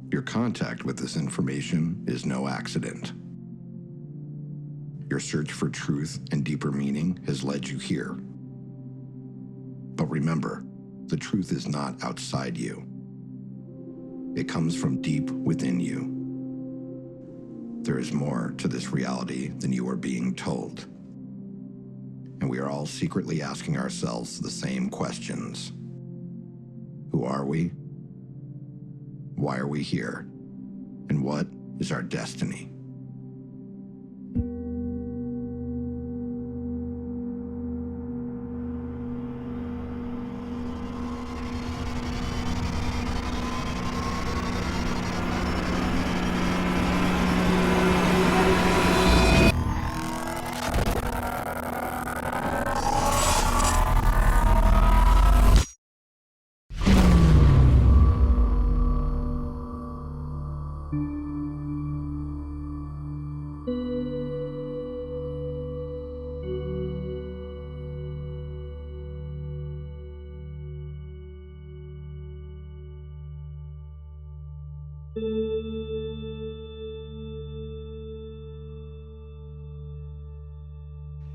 Your contact with this information is no accident. Your search for truth and deeper meaning has led you here. But remember, the truth is not outside you. It comes from deep within you. There is more to this reality than you are being told. And we are all secretly asking ourselves the same questions. Who are we? Why are we here? And what is our destiny?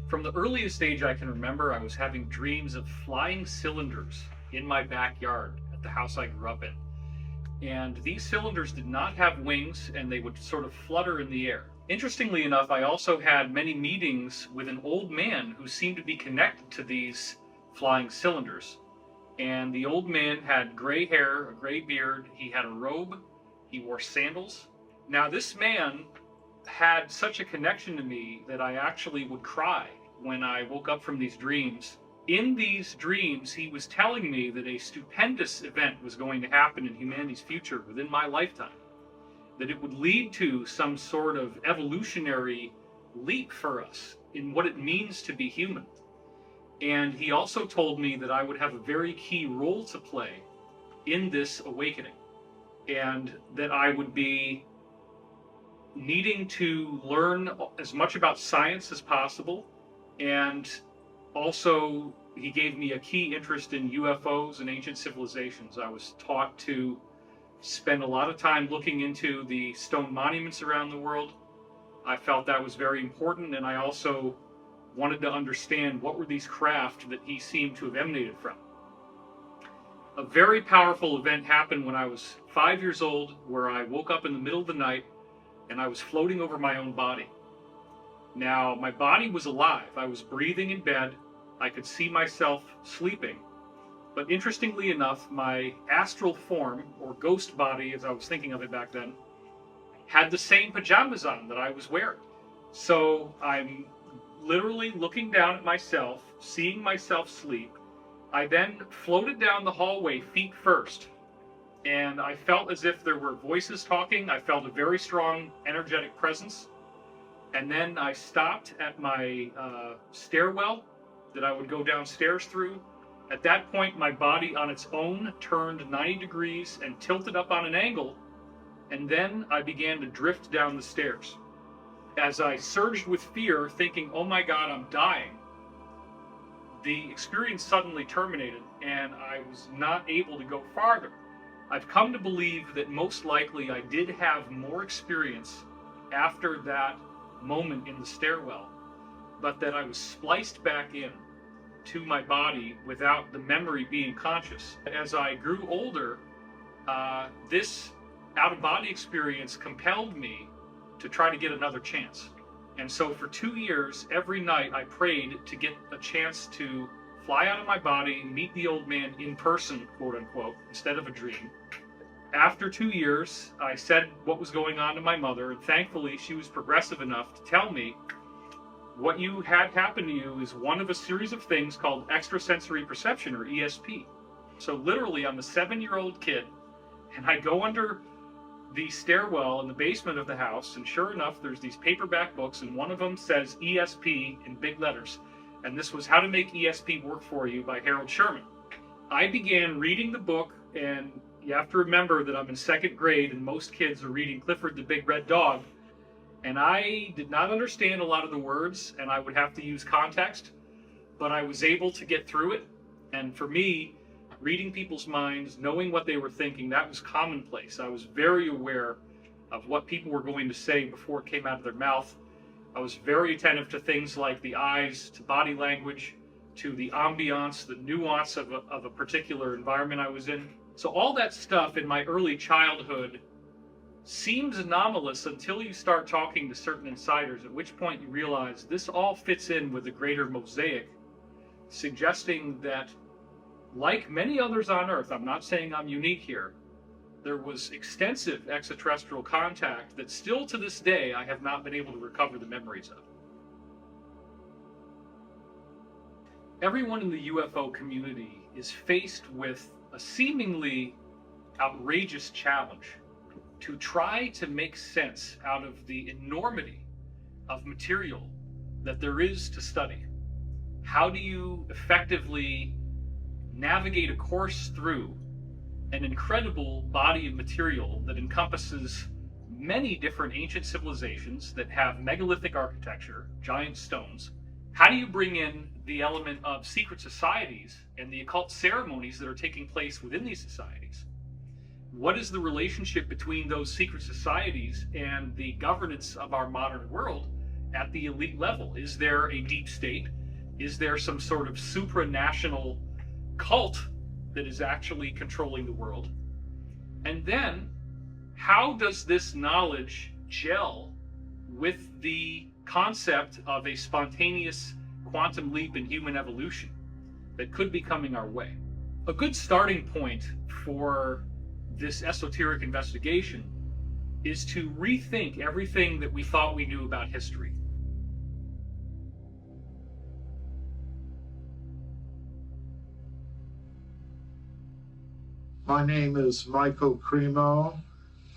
From the earliest age I can remember, I was having dreams of flying cylinders in my backyard at the house I grew up in. And these cylinders did not have wings, and they would sort of flutter in the air. Interestingly enough, I also had many meetings with an old man who seemed to be connected to these flying cylinders. And the old man had gray hair, a gray beard, he had a robe, he wore sandals. Now this man had such a connection to me that I actually would cry when I woke up from these dreams. In these dreams, he was telling me that a stupendous event was going to happen in humanity's future within my lifetime, that it would lead to some sort of evolutionary leap for us in what it means to be human. And he also told me that I would have a very key role to play in this awakening, and that I would be needing to learn as much about science as possible. And also, he gave me a key interest in UFOs and ancient civilizations. I was taught to spend a lot of time looking into the stone monuments around the world. I felt that was very important, and I also wanted to understand what were these craft that he seemed to have emanated from. A very powerful event happened when I was 5 years old, where I woke up in the middle of the night and I was floating over my own body. Now, my body was alive. I was breathing in bed. I could see myself sleeping. But interestingly enough, my astral form, or ghost body as I was thinking of it back then, had the same pajamas on that I was wearing. So I'm literally looking down at myself, seeing myself sleep. I then floated down the hallway feet first, and I felt as if there were voices talking. I felt a very strong energetic presence. And then I stopped at my stairwell that I would go downstairs through. At that point, my body on its own turned 90 degrees and tilted up on an angle, and then I began to drift down the stairs. As I surged with fear, thinking, oh my God, I'm dying, the experience suddenly terminated, and I was not able to go farther. I've come to believe that most likely I did have more experience after that moment in the stairwell, but that I was spliced back in to my body without the memory being conscious. As I grew older, this out-of-body experience compelled me to try to get another chance. And so for 2 years, every night I prayed to get a chance to fly out of my body, meet the old man in person, quote unquote, instead of a dream. After 2 years, I said what was going on to my mother, and thankfully she was progressive enough to tell me, what you had happen to you is one of a series of things called extrasensory perception, or ESP. So literally, I'm a 7-year-old kid, and I go under the stairwell in the basement of the house, and sure enough, there's these paperback books, and one of them says ESP in big letters. And this was How to Make ESP Work For You by Harold Sherman. I began reading the book, and you have to remember that I'm in 2nd grade, and most kids are reading Clifford the Big Red Dog. And I did not understand a lot of the words, and I would have to use context, but I was able to get through it. And for me, reading people's minds, knowing what they were thinking, that was commonplace. I was very aware of what people were going to say before it came out of their mouth. I was very attentive to things like the eyes, to body language, to the ambiance, the nuance of a particular environment I was in. So all that stuff in my early childhood seems anomalous until you start talking to certain insiders, at which point you realize this all fits in with a greater mosaic, suggesting that, like many others on Earth, I'm not saying I'm unique here, there was extensive extraterrestrial contact that still to this day I have not been able to recover the memories of. Everyone in the UFO community is faced with a seemingly outrageous challenge to try to make sense out of the enormity of material that there is to study. How do you effectively navigate a course through an incredible body of material that encompasses many different ancient civilizations that have megalithic architecture, giant stones? How do you bring in the element of secret societies and the occult ceremonies that are taking place within these societies? What is the relationship between those secret societies and the governance of our modern world at the elite level? Is there a deep state? Is there some sort of supranational cult that is actually controlling the world? And then, how does this knowledge gel with the concept of a spontaneous quantum leap in human evolution that could be coming our way? A good starting point for this esoteric investigation is to rethink everything that we thought we knew about history. My name is Michael Cremo.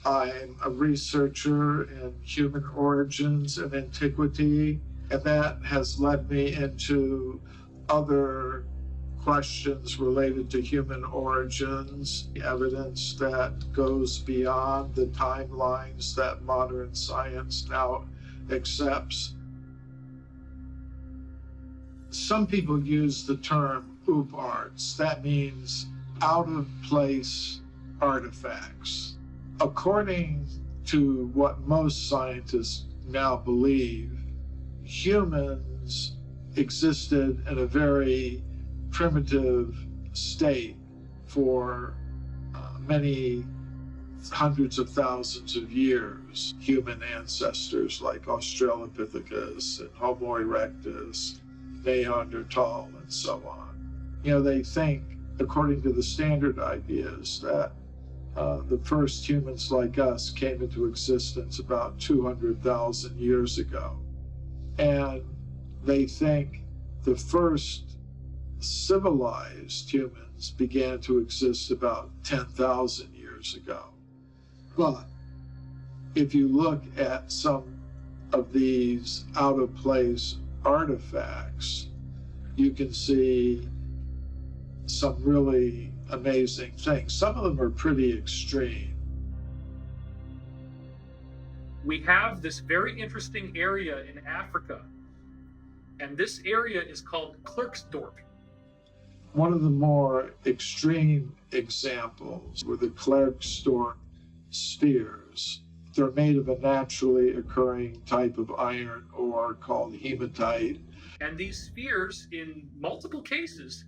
I'm a researcher in human origins and antiquity, and that has led me into other questions related to human origins, evidence that goes beyond the timelines that modern science now accepts. Some people use the term UPARTs. That means out of place artifacts. According to what most scientists now believe, humans existed in a very primitive state for many hundreds of thousands of years. Human ancestors like Australopithecus and Homo erectus, Neanderthal, and so on. They think, according to the standard ideas, that the first humans like us came into existence about 200,000 years ago. And they think the first civilized humans began to exist about 10,000 years ago. But if you look at some of these out-of-place artifacts, you can see some really amazing things. Some of them are pretty extreme. We have this very interesting area in Africa, and this area is called Klerksdorp. One of the more extreme examples were the Klerksdorp spheres. They're made of a naturally occurring type of iron ore called hematite. And these spheres, in multiple cases,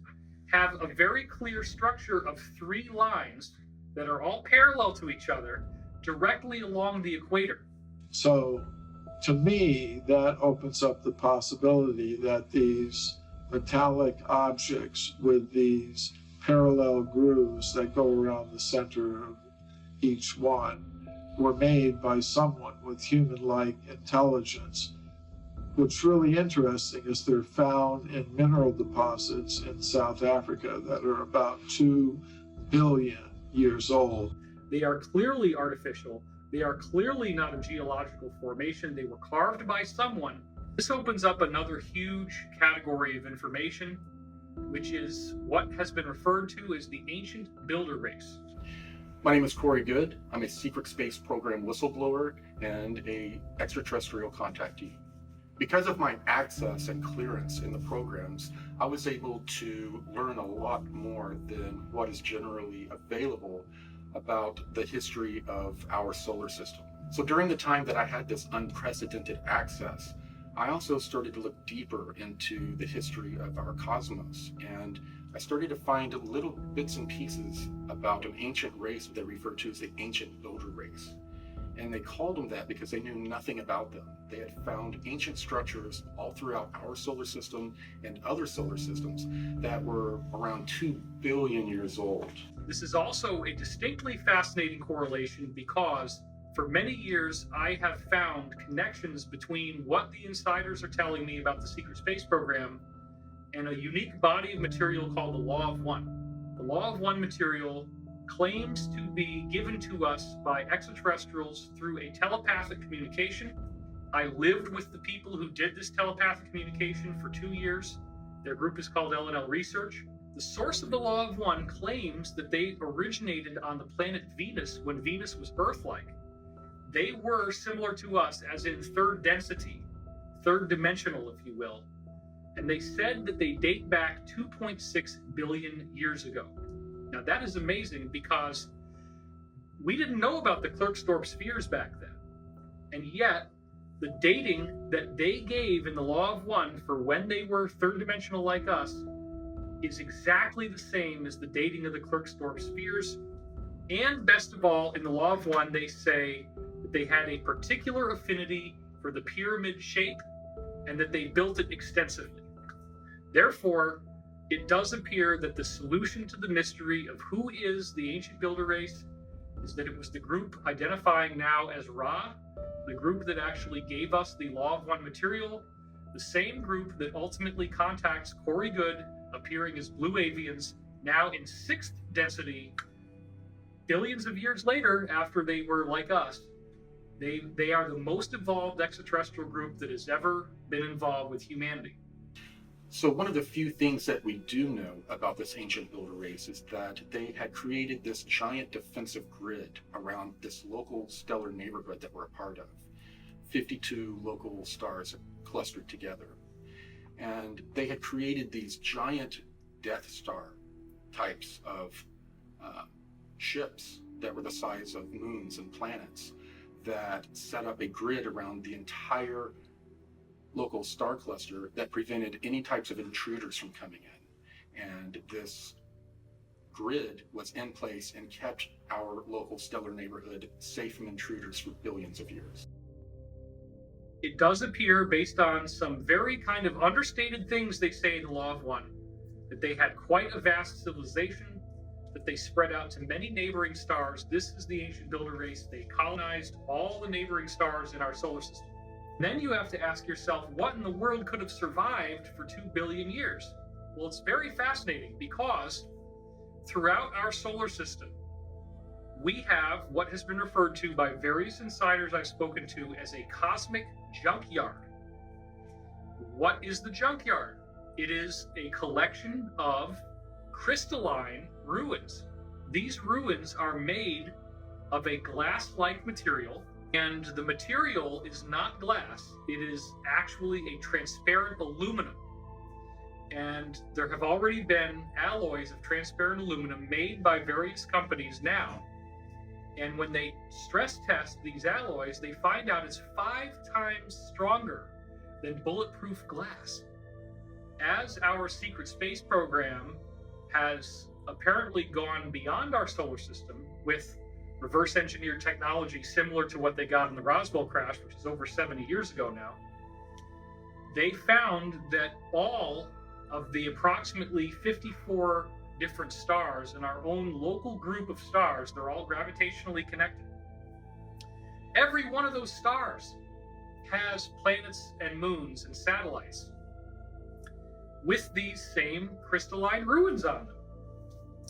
have a very clear structure of 3 lines that are all parallel to each other directly along the equator. So, to me, that opens up the possibility that these metallic objects with these parallel grooves that go around the center of each one were made by someone with human-like intelligence. What's really interesting is they're found in mineral deposits in South Africa that are about 2 billion years old. They are clearly artificial. They are clearly not a geological formation. They were carved by someone. This opens up another huge category of information, which is what has been referred to as the ancient builder race. My name is Corey Good. I'm a secret space program whistleblower and a extraterrestrial contactee. Because of my access and clearance in the programs, I was able to learn a lot more than what is generally available about the history of our solar system. So during the time that I had this unprecedented access, I also started to look deeper into the history of our cosmos, and I started to find little bits and pieces about an ancient race that they referred to as the ancient builder race. And they called them that because they knew nothing about them. They had found ancient structures all throughout our solar system and other solar systems that were around 2 billion years old. This is also a distinctly fascinating correlation because for many years I have found connections between what the insiders are telling me about the secret space program and a unique body of material called the Law of One. The Law of One material claims to be given to us by extraterrestrials through a telepathic communication. I lived with the people who did this telepathic communication for 2 years. Their group is called L&L Research. The source of the Law of One claims that they originated on the planet Venus when Venus was Earth-like. They were similar to us, as in third density, third dimensional, if you will. And they said that they date back 2.6 billion years ago. Now that is amazing because we didn't know about the Klerksdorp spheres back then. And yet the dating that they gave in the Law of One for when they were third dimensional like us is exactly the same as the dating of the Klerksdorp spheres. And best of all, in the Law of One, they say that they had a particular affinity for the pyramid shape and that they built it extensively. Therefore, it does appear that the solution to the mystery of who is the ancient builder race is that it was the group identifying now as Ra, the group that actually gave us the Law of One material, the same group that ultimately contacts Corey Goode, appearing as blue avians, now in 6th density, billions of years later after they were like us. They are the most evolved extraterrestrial group that has ever been involved with humanity. So one of the few things that we do know about this ancient builder race is that they had created this giant defensive grid around this local stellar neighborhood that we're a part of. 52 local stars clustered together. And they had created these giant Death Star types of ships that were the size of moons and planets that set up a grid around the entire local star cluster that prevented any types of intruders from coming in. And this grid was in place and kept our local stellar neighborhood safe from intruders for billions of years. It does appear, based on some very kind of understated things they say in the Law of One, that they had quite a vast civilization, that they spread out to many neighboring stars. This is the ancient builder race. They colonized all the neighboring stars in our solar system. Then you have to ask yourself, what in the world could have survived for 2 billion years? Well, it's very fascinating because throughout our solar system, we have what has been referred to by various insiders I've spoken to as a cosmic junkyard. What is the junkyard? It is a collection of crystalline ruins. These ruins are made of a glass-like material, and the material is not glass. It is actually a transparent aluminum. And there have already been alloys of transparent aluminum made by various companies now. And when they stress test these alloys, they find out it's 5 times stronger than bulletproof glass. As our secret space program has apparently gone beyond our solar system with reverse engineered technology similar to what they got in the Roswell crash, which is over 70 years ago now, they found that all of the approximately 54 different stars in our own local group of stars, they're all gravitationally connected. Every one of those stars has planets and moons and satellites with these same crystalline ruins on them.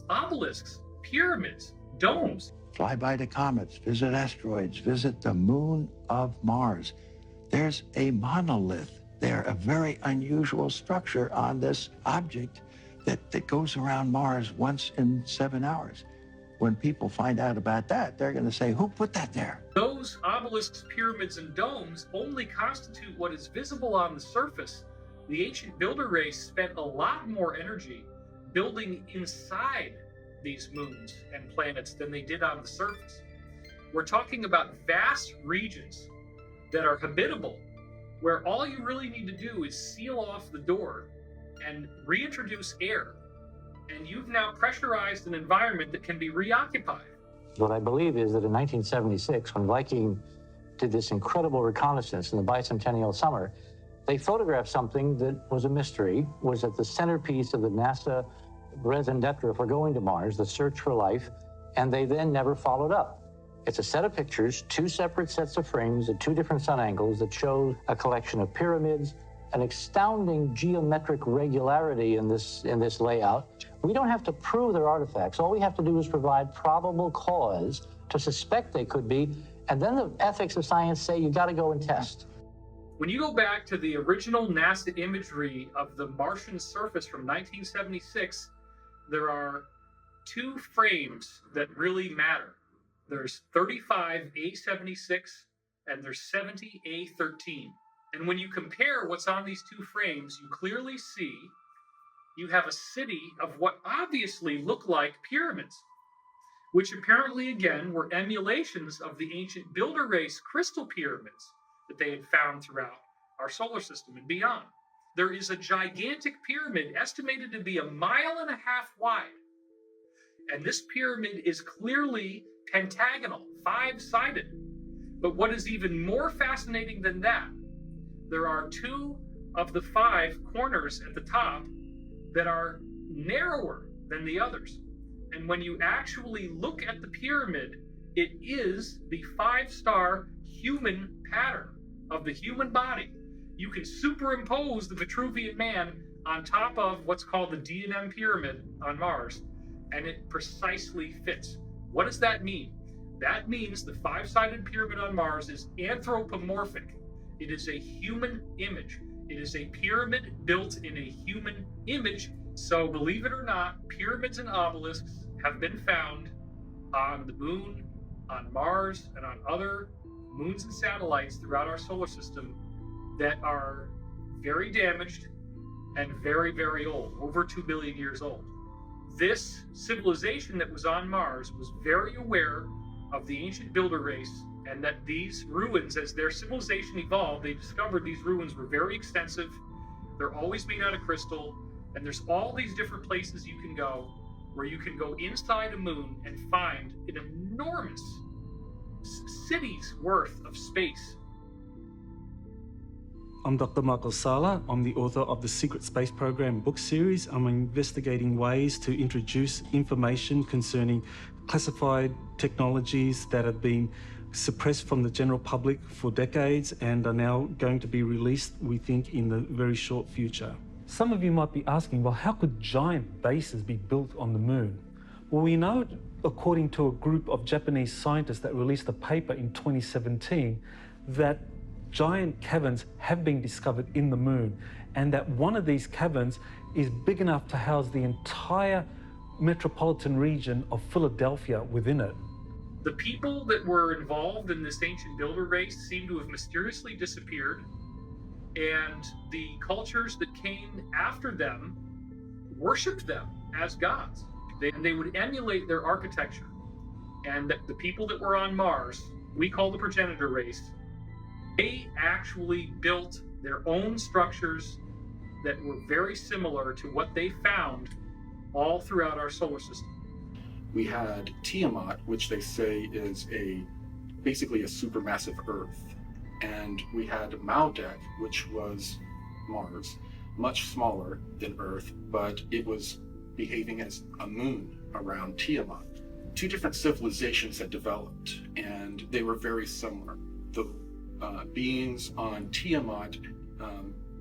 Obelisks, pyramids, domes. Fly by the comets, visit asteroids, visit the moon of Mars. There's a monolith there, a very unusual structure on this object that goes around Mars once in 7 hours. when people find out about that, they're going to say, who put that there? Those obelisks, pyramids, and domes only constitute what is visible on the surface. The ancient builder race spent a lot more energy building inside these moons and planets than they did on the surface. We're talking about vast regions that are habitable, where all you really need to do is seal off the door and reintroduce air, and you've now pressurized an environment that can be reoccupied. What I believe is that in 1976, when Viking did this incredible reconnaissance in the bicentennial summer, they photographed something that was a mystery, was at the centerpiece of the NASA raison d'etre for going to Mars, the search for life, and they then never followed up. It's a set of pictures, two separate sets of frames at two different sun angles that show a collection of pyramids, an astounding geometric regularity in this layout. We don't have to prove they're artifacts. All we have to do is provide probable cause to suspect they could be, and then the ethics of science say you got to go and test. When you go back to the original NASA imagery of the Martian surface from 1976, there are two frames that really matter. There's 35A76 and there's 70A13. And when you compare what's on these two frames, you clearly see you have a city of what obviously look like pyramids, which apparently, again, were emulations of the ancient builder race crystal pyramids that they had found throughout our solar system and beyond. There is a gigantic pyramid estimated to be 1.5 miles wide. And this pyramid is clearly pentagonal, 5-sided. But what is even more fascinating than that, there are 2 of the 5 corners at the top that are narrower than the others. And when you actually look at the pyramid, it is the 5-star human pattern of the human body. You can superimpose the Vitruvian Man on top of what's called the D&M pyramid on Mars, and it precisely fits. What does that mean? That means the 5-sided pyramid on Mars is anthropomorphic. It is a human image. It is a pyramid built in a human image. So believe it or not, pyramids and obelisks have been found on the moon, on Mars, and on other moons and satellites throughout our solar system that are very damaged and very, very old, over 2 billion years old. This civilization that was on Mars was very aware of the ancient builder race, and that these ruins, as their civilization evolved, they discovered these ruins were very extensive. They're always made out of crystal, and there's all these different places you can go where you can go inside a moon and find an enormous city's worth of space. I'm Dr. Michael Sala. I'm the author of the Secret Space Program book series. I'm investigating ways to introduce information concerning classified technologies that have been suppressed from the general public for decades and are now going to be released, we think, in the very short future. Some of you might be asking, well, how could giant bases be built on the moon? Well, we know, according to a group of Japanese scientists that released a paper in 2017, that giant caverns have been discovered in the moon, and that one of these caverns is big enough to house the entire metropolitan region of Philadelphia within it. The people that were involved in this ancient builder race seem to have mysteriously disappeared, and the cultures that came after them worshipped them as gods. They would emulate their architecture, and that the people that were on Mars, we call the progenitor race, they actually built their own structures that were very similar to what they found all throughout our solar system. We had Tiamat, which they say is basically a supermassive Earth. And we had Maldek, which was Mars, much smaller than Earth, but it was behaving as a moon around Tiamat. 2 different civilizations had developed, and they were very similar. The beings on Tiamat,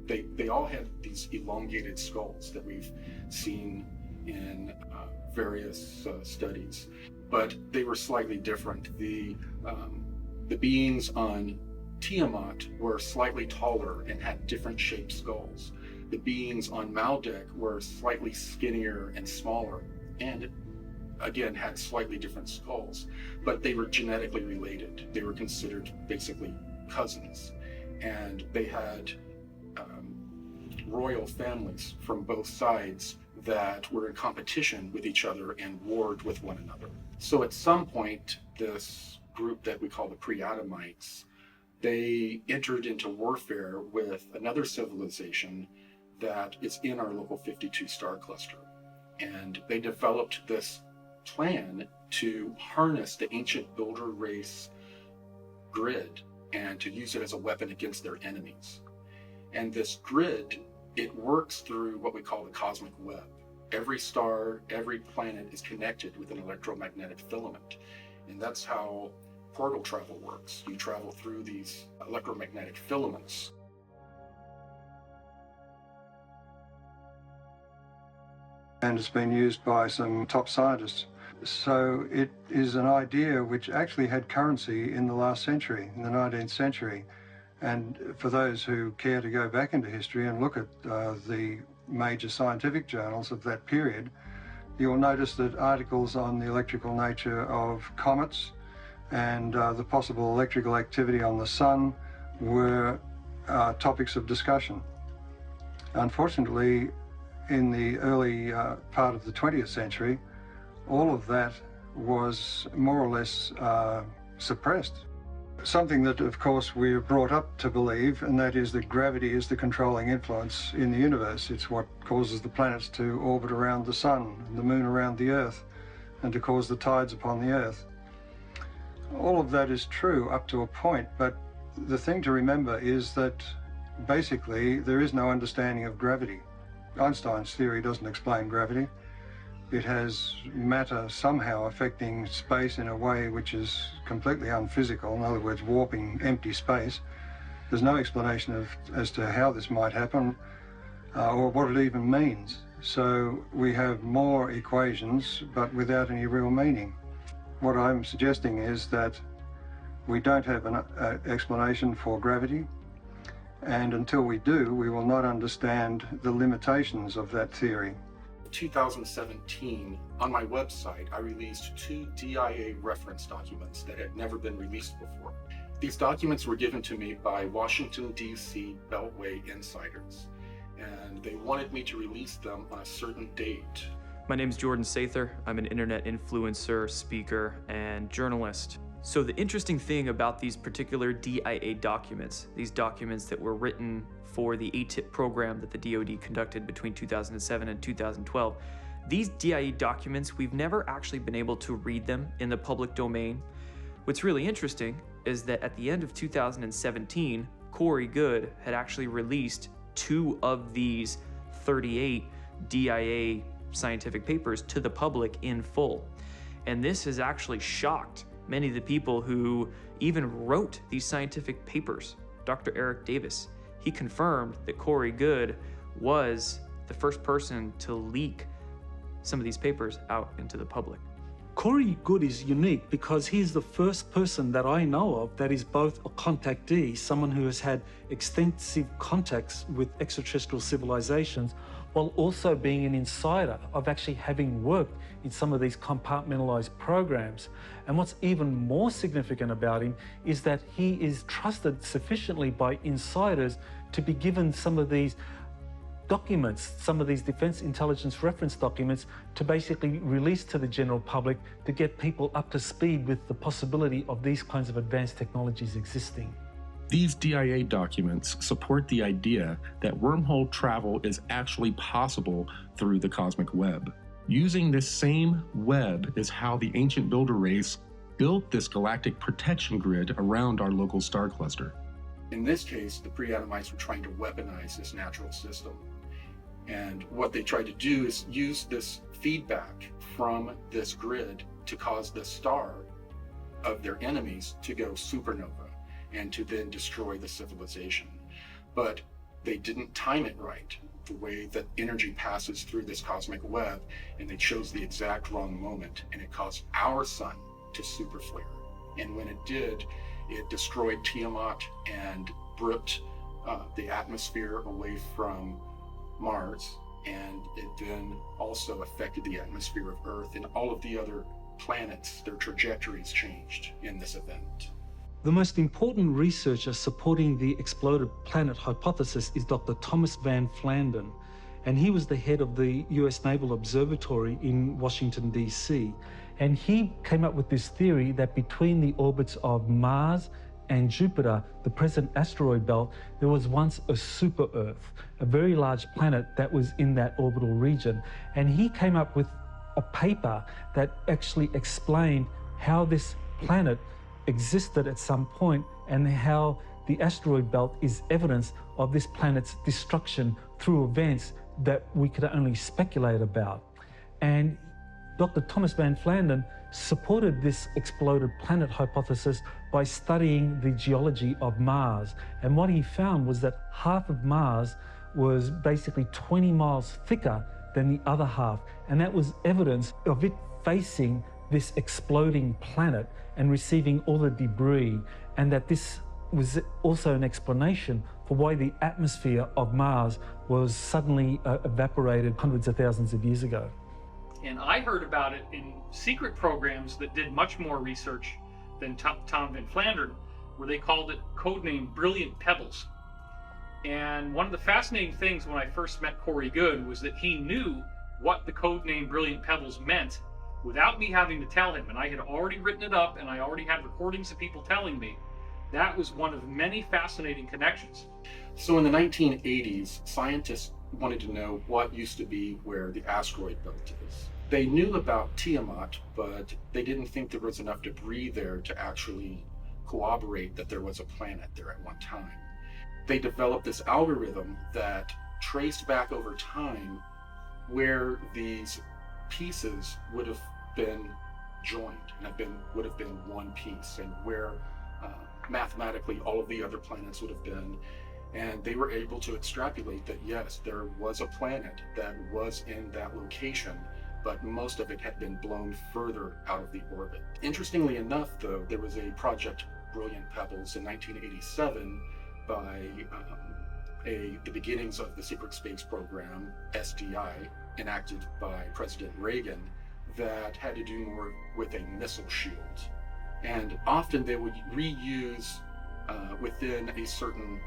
they all had these elongated skulls that we've seen in various studies, but they were slightly different. The beings on Tiamat were slightly taller and had different shaped skulls. The beings on Maldek were slightly skinnier and smaller, and again, had slightly different skulls, but they were genetically related. They were considered basically cousins, and they had royal families from both sides that were in competition with each other and warred with one another. So at some point, this group that we call the pre-Adamites, they entered into warfare with another civilization that is in our local 52 star cluster. And they developed this plan to harness the ancient builder race grid and to use it as a weapon against their enemies. And this grid, it works through what we call the cosmic web. Every star, every planet is connected with an electromagnetic filament. And that's how portal travel works. You travel through these electromagnetic filaments. And it's been used by some top scientists. So it is an idea which actually had currency in the last century, in the 19th century. And for those who care to go back into history and look at the major scientific journals of that period, you'll notice that articles on the electrical nature of comets and the possible electrical activity on the sun were topics of discussion. Unfortunately, in the early part of the 20th century, all of that was more or less suppressed. Something that, of course, we're brought up to believe, and that is that gravity is the controlling influence in the universe. It's what causes the planets to orbit around the sun, and the moon around the earth, and to cause the tides upon the earth. All of that is true up to a point, but the thing to remember is that basically there is no understanding of gravity. Einstein's theory doesn't explain gravity. It has matter somehow affecting space in a way which is completely unphysical, in other words, warping empty space. There's no explanation as to how this might happen or what it even means. So we have more equations, but without any real meaning. What I'm suggesting is that we don't have an explanation for gravity, and until we do, we will not understand the limitations of that theory. In 2017, on my website, I released 2 DIA reference documents that had never been released before. These documents were given to me by Washington, D.C. Beltway insiders, and they wanted me to release them on a certain date. My name is Jordan Sather. I'm an internet influencer, speaker, and journalist. So the interesting thing about these particular DIA documents, these documents that were written for the ATIP program that the DoD conducted between 2007 and 2012, these DIA documents, we've never actually been able to read them in the public domain. What's really interesting is that at the end of 2017, Corey Goode had actually released 2 of these 38 DIA scientific papers to the public in full. And this has actually shocked many of the people who even wrote these scientific papers. Dr. Eric Davis, he confirmed that Corey Goode was the first person to leak some of these papers out into the public. Corey Goode is unique because he's the first person that I know of that is both a contactee, someone who has had extensive contacts with extraterrestrial civilizations, while also being an insider of actually having worked in some of these compartmentalized programs. And what's even more significant about him is that he is trusted sufficiently by insiders to be given some of these documents, some of these defense intelligence reference documents, to basically release to the general public to get people up to speed with the possibility of these kinds of advanced technologies existing. These DIA documents support the idea that wormhole travel is actually possible through the cosmic web. Using this same web is how the ancient builder race built this galactic protection grid around our local star cluster. In this case, the pre-Adamites were trying to weaponize this natural system. And what they tried to do is use this feedback from this grid to cause the star of their enemies to go supernova and to then destroy the civilization. But they didn't time it right, the way that energy passes through this cosmic web, and they chose the exact wrong moment, and it caused our sun to super flare. And when it did, it destroyed Tiamat and ripped the atmosphere away from Mars and it then also affected the atmosphere of Earth, and all of the other planets, their trajectories changed in this event. The most important researcher supporting the exploded planet hypothesis is Dr. Thomas Van Flandern, and he was the head of the US Naval Observatory in Washington, D.C. And he came up with this theory that between the orbits of Mars and Jupiter, the present asteroid belt, there was once a super Earth, a very large planet that was in that orbital region. And he came up with a paper that actually explained how this planet existed at some point and how the asteroid belt is evidence of this planet's destruction through events that we could only speculate about. And Dr. Thomas Van Flandern supported this exploded planet hypothesis by studying the geology of Mars. And what he found was that half of Mars was basically 20 miles thicker than the other half. And that was evidence of it facing this exploding planet and receiving all the debris. And that this was also an explanation for why the atmosphere of Mars was suddenly evaporated hundreds of thousands of years ago. And I heard about it in secret programs that did much more research than Tom Van Flandern, where they called it codename Brilliant Pebbles. And one of the fascinating things when I first met Corey Goode was that he knew what the codename Brilliant Pebbles meant without me having to tell him. And I had already written it up, and I already had recordings of people telling me. That was one of many fascinating connections. So in the 1980s, scientists wanted to know what used to be where the asteroid belt is. They knew about Tiamat, but they didn't think there was enough debris there to actually corroborate that there was a planet there at one time. They developed this algorithm that traced back over time where these pieces would have been joined and would have been one piece, and where mathematically all of the other planets would have been. And they were able to extrapolate that yes, there was a planet that was in that location, but most of it had been blown further out of the orbit. Interestingly enough, though, there was a Project Brilliant Pebbles in 1987 by the beginnings of the secret space program, SDI, enacted by President Reagan, that had to do more with a missile shield. And often they would reuse, within a certain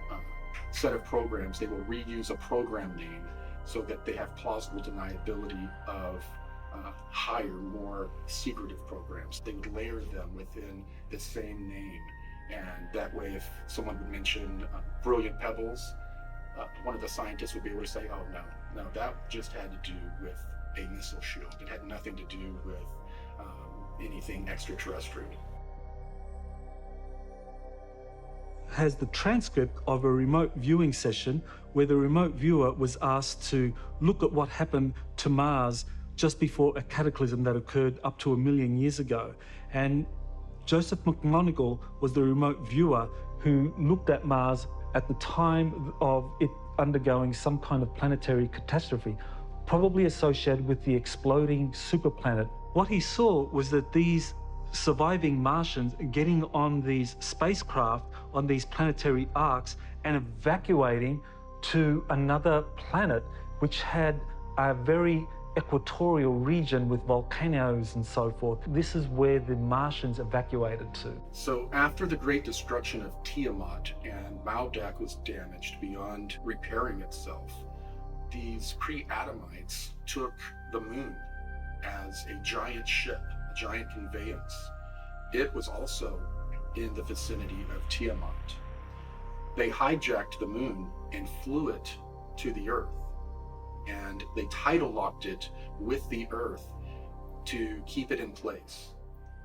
set of programs, they will reuse a program name so that they have plausible deniability of higher, more secretive programs. They would layer them within the same name. And that way, if someone would mention Brilliant Pebbles, one of the scientists would be able to say, oh, no, that just had to do with a missile shield. It had nothing to do with anything extraterrestrial. Has the transcript of a remote viewing session where the remote viewer was asked to look at what happened to Mars just before a cataclysm that occurred up to 1 million years ago. And Joseph McMoneagle was the remote viewer who looked at Mars at the time of it undergoing some kind of planetary catastrophe, probably associated with the exploding superplanet. What he saw was that these surviving Martians getting on these spacecraft, on these planetary arcs, and evacuating to another planet which had a very equatorial region with volcanoes and so forth. This is where the Martians evacuated to. So after the great destruction of Tiamat and Maldak was damaged beyond repairing itself, these pre-Adamites took the moon as a giant ship, a giant conveyance. It was also in the vicinity of Tiamat. They hijacked the moon and flew it to the Earth, and they tidal locked it with the Earth to keep it in place.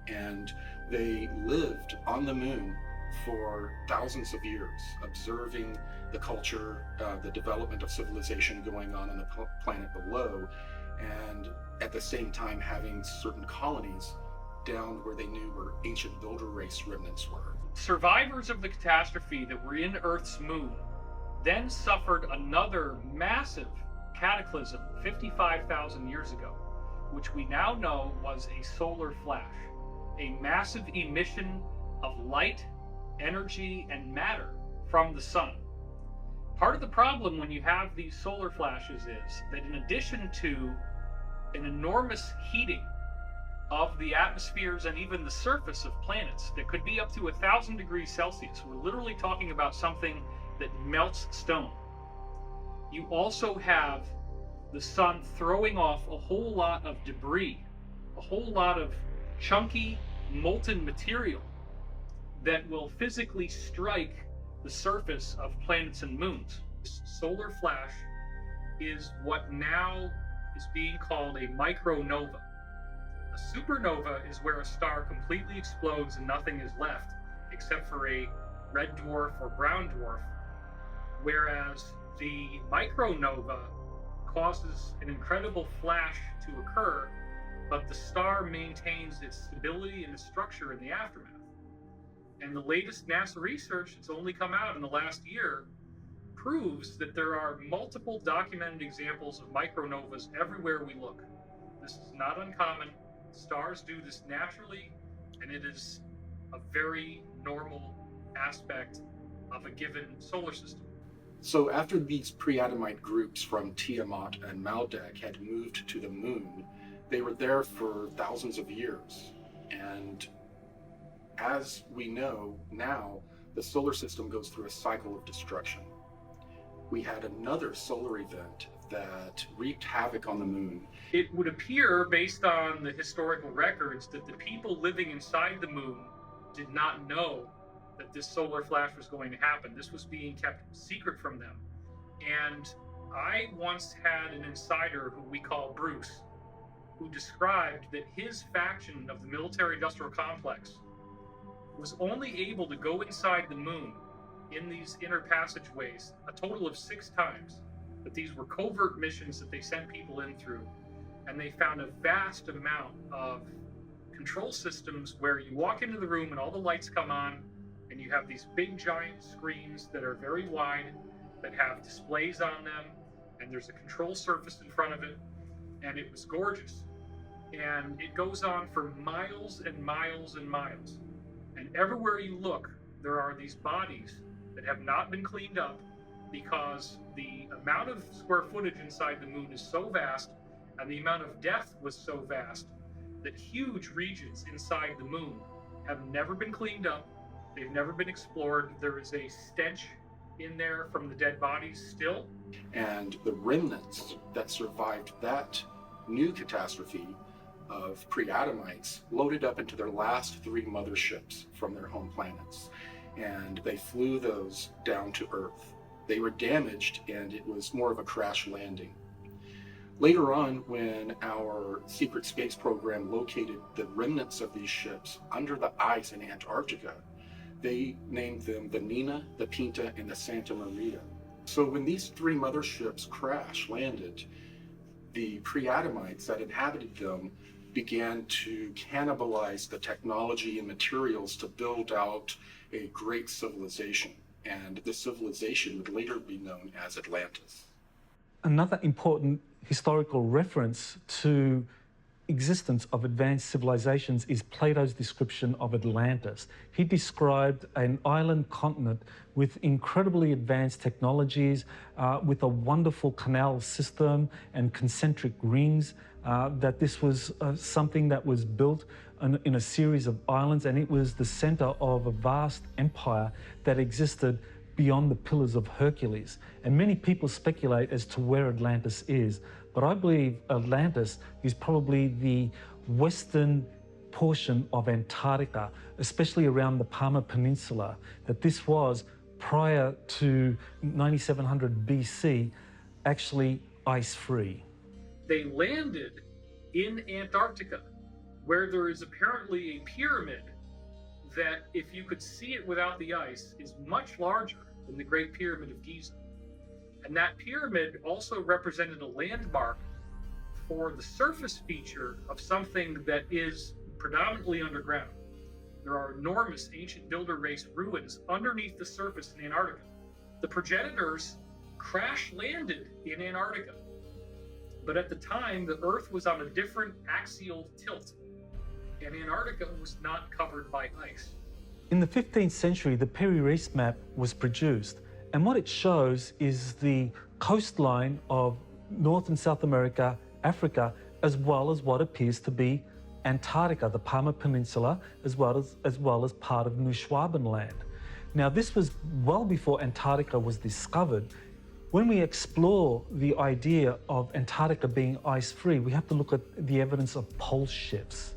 And they lived on the moon for thousands of years, observing the culture, the development of civilization going on the planet below, and at the same time having certain colonies down where they knew where ancient builder race remnants were. Survivors of the catastrophe that were in Earth's moon then suffered another massive cataclysm 55,000 years ago, which we now know was a solar flash, a massive emission of light, energy, and matter from the sun. Part of the problem when you have these solar flashes is that in addition to an enormous heating of the atmospheres and even the surface of planets that could be up to 1,000 degrees Celsius, we're literally talking about something that melts stone. You also have the sun throwing off a whole lot of debris, a whole lot of chunky, molten material that will physically strike the surface of planets and moons. This solar flash is what now is being called a micronova. A supernova is where a star completely explodes and nothing is left except for a red dwarf or brown dwarf, whereas the micronova causes an incredible flash to occur, but the star maintains its stability and its structure in the aftermath. And the latest NASA research that's only come out in the last year proves that there are multiple documented examples of micronovas everywhere we look. This is not uncommon. Stars do this naturally, and it is a very normal aspect of a given solar system. So after these pre-Adamite groups from Tiamat and Maldek had moved to the moon, they were there for thousands of years. And as we know now, the solar system goes through a cycle of destruction. We had another solar event that wreaked havoc on the moon. It would appear, based on the historical records, that the people living inside the moon did not know that this solar flash was going to happen. This was being kept secret from them. And I once had an insider who we call Bruce, who described that his faction of the military-industrial complex was only able to go inside the moon in these inner passageways a total of 6 times. But these were covert missions that they sent people in through, and they found a vast amount of control systems where you walk into the room and all the lights come on, and you have these big giant screens that are very wide that have displays on them, and there's a control surface in front of it, and it was gorgeous. And it goes on for miles and miles and miles. And everywhere you look, there are these bodies that have not been cleaned up because the amount of square footage inside the moon is so vast, and the amount of death was so vast, that huge regions inside the moon have never been cleaned up. They've never been explored. There is a stench in there from the dead bodies still. And the remnants that survived that new catastrophe of pre-Adamites loaded up into their last 3 motherships from their home planets. And they flew those down to Earth. They were damaged, and it was more of a crash landing. Later on, when our secret space program located the remnants of these ships under the ice in Antarctica, they named them the Nina, the Pinta, and the Santa Maria. So when these 3 motherships crash landed, the pre-Adamites that inhabited them began to cannibalize the technology and materials to build out a great civilization. And this civilization would later be known as Atlantis. Another important historical reference to existence of advanced civilizations is Plato's description of Atlantis. He described an island continent with incredibly advanced technologies, with a wonderful canal system and concentric rings, that this was something that was built in a series of islands, and it was the center of a vast empire that existed beyond the Pillars of Hercules. And many people speculate as to where Atlantis is, but I believe Atlantis is probably the western portion of Antarctica, especially around the Palmer Peninsula, that this was, prior to 9700 BC, actually ice-free. They landed in Antarctica, where there is apparently a pyramid that, if you could see it without the ice, is much larger than the Great Pyramid of Giza. And that pyramid also represented a landmark for the surface feature of something that is predominantly underground. There are enormous ancient builder race ruins underneath the surface in Antarctica. The progenitors crash landed in Antarctica, but at the time the Earth was on a different axial tilt, and Antarctica was not covered by ice. In the 15th century, the Peri Reis map was produced, And what it shows is the coastline of North and South America, Africa, as well as what appears to be Antarctica, the Palmer Peninsula, as well as part of New Schwabenland. Now, this was well before Antarctica was discovered. When we explore the idea of Antarctica being ice-free, we have to look at the evidence of pole shifts.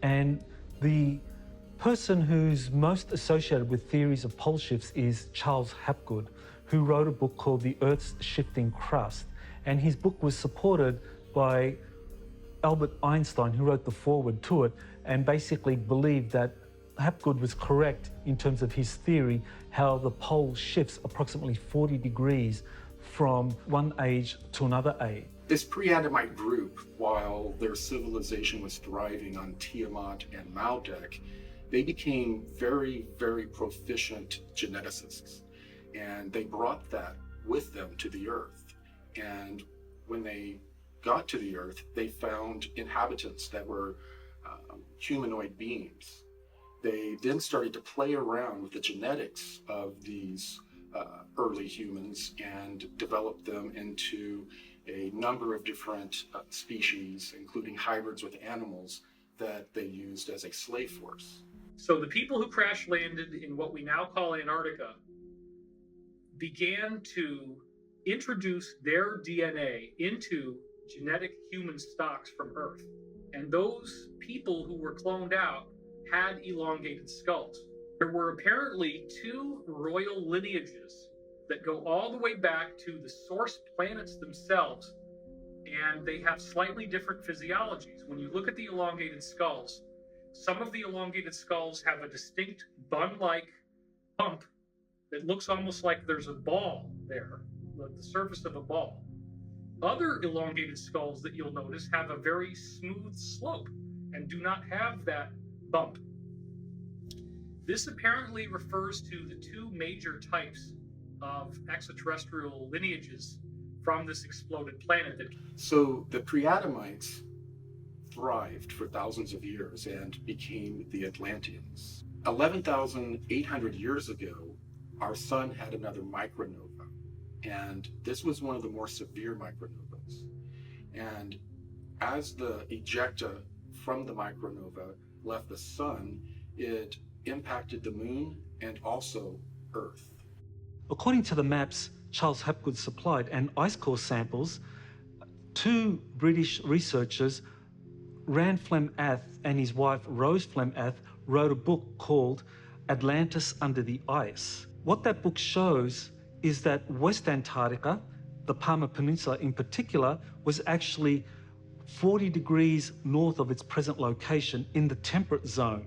And the person who's most associated with theories of pole shifts is Charles Hapgood, who wrote a book called The Earth's Shifting Crust. And his book was supported by Albert Einstein, who wrote the foreword to it, and basically believed that Hapgood was correct in terms of his theory, how the pole shifts approximately 40 degrees from one age to another age. This pre-Adamite group, while their civilization was thriving on Tiamat and Maldek, they became very, very proficient geneticists. And they brought that with them to the Earth. And when they got to the Earth, they found inhabitants that were humanoid beings. They then started to play around with the genetics of these early humans and developed them into a number of different species, including hybrids with animals that they used as a slave force. So the people who crash landed in what we now call Antarctica began to introduce their DNA into genetic human stocks from Earth. And those people who were cloned out had elongated skulls. There were apparently two royal lineages that go all the way back to the source planets themselves, and they have slightly different physiologies. When you look at the elongated skulls, some of the elongated skulls have a distinct bun-like bump that looks almost like there's a ball there, the surface of a ball. Other elongated skulls that you'll notice have a very smooth slope and do not have that bump. This apparently refers to the two major types of extraterrestrial lineages from this exploded planet. So the pre-Adamites thrived for thousands of years and became the Atlanteans. 11,800 years ago, our sun had another micronova, and this was one of the more severe micronovas. And as the ejecta from the micronova left the sun, it impacted the moon and also Earth. According to the maps Charles Hapgood supplied and ice core samples, two British researchers, Rand Flem-Ath and his wife Rose Flem-Ath, wrote a book called Atlantis Under the Ice. What that book shows is that West Antarctica, the Palmer Peninsula in particular, was actually 40 degrees north of its present location in the temperate zone.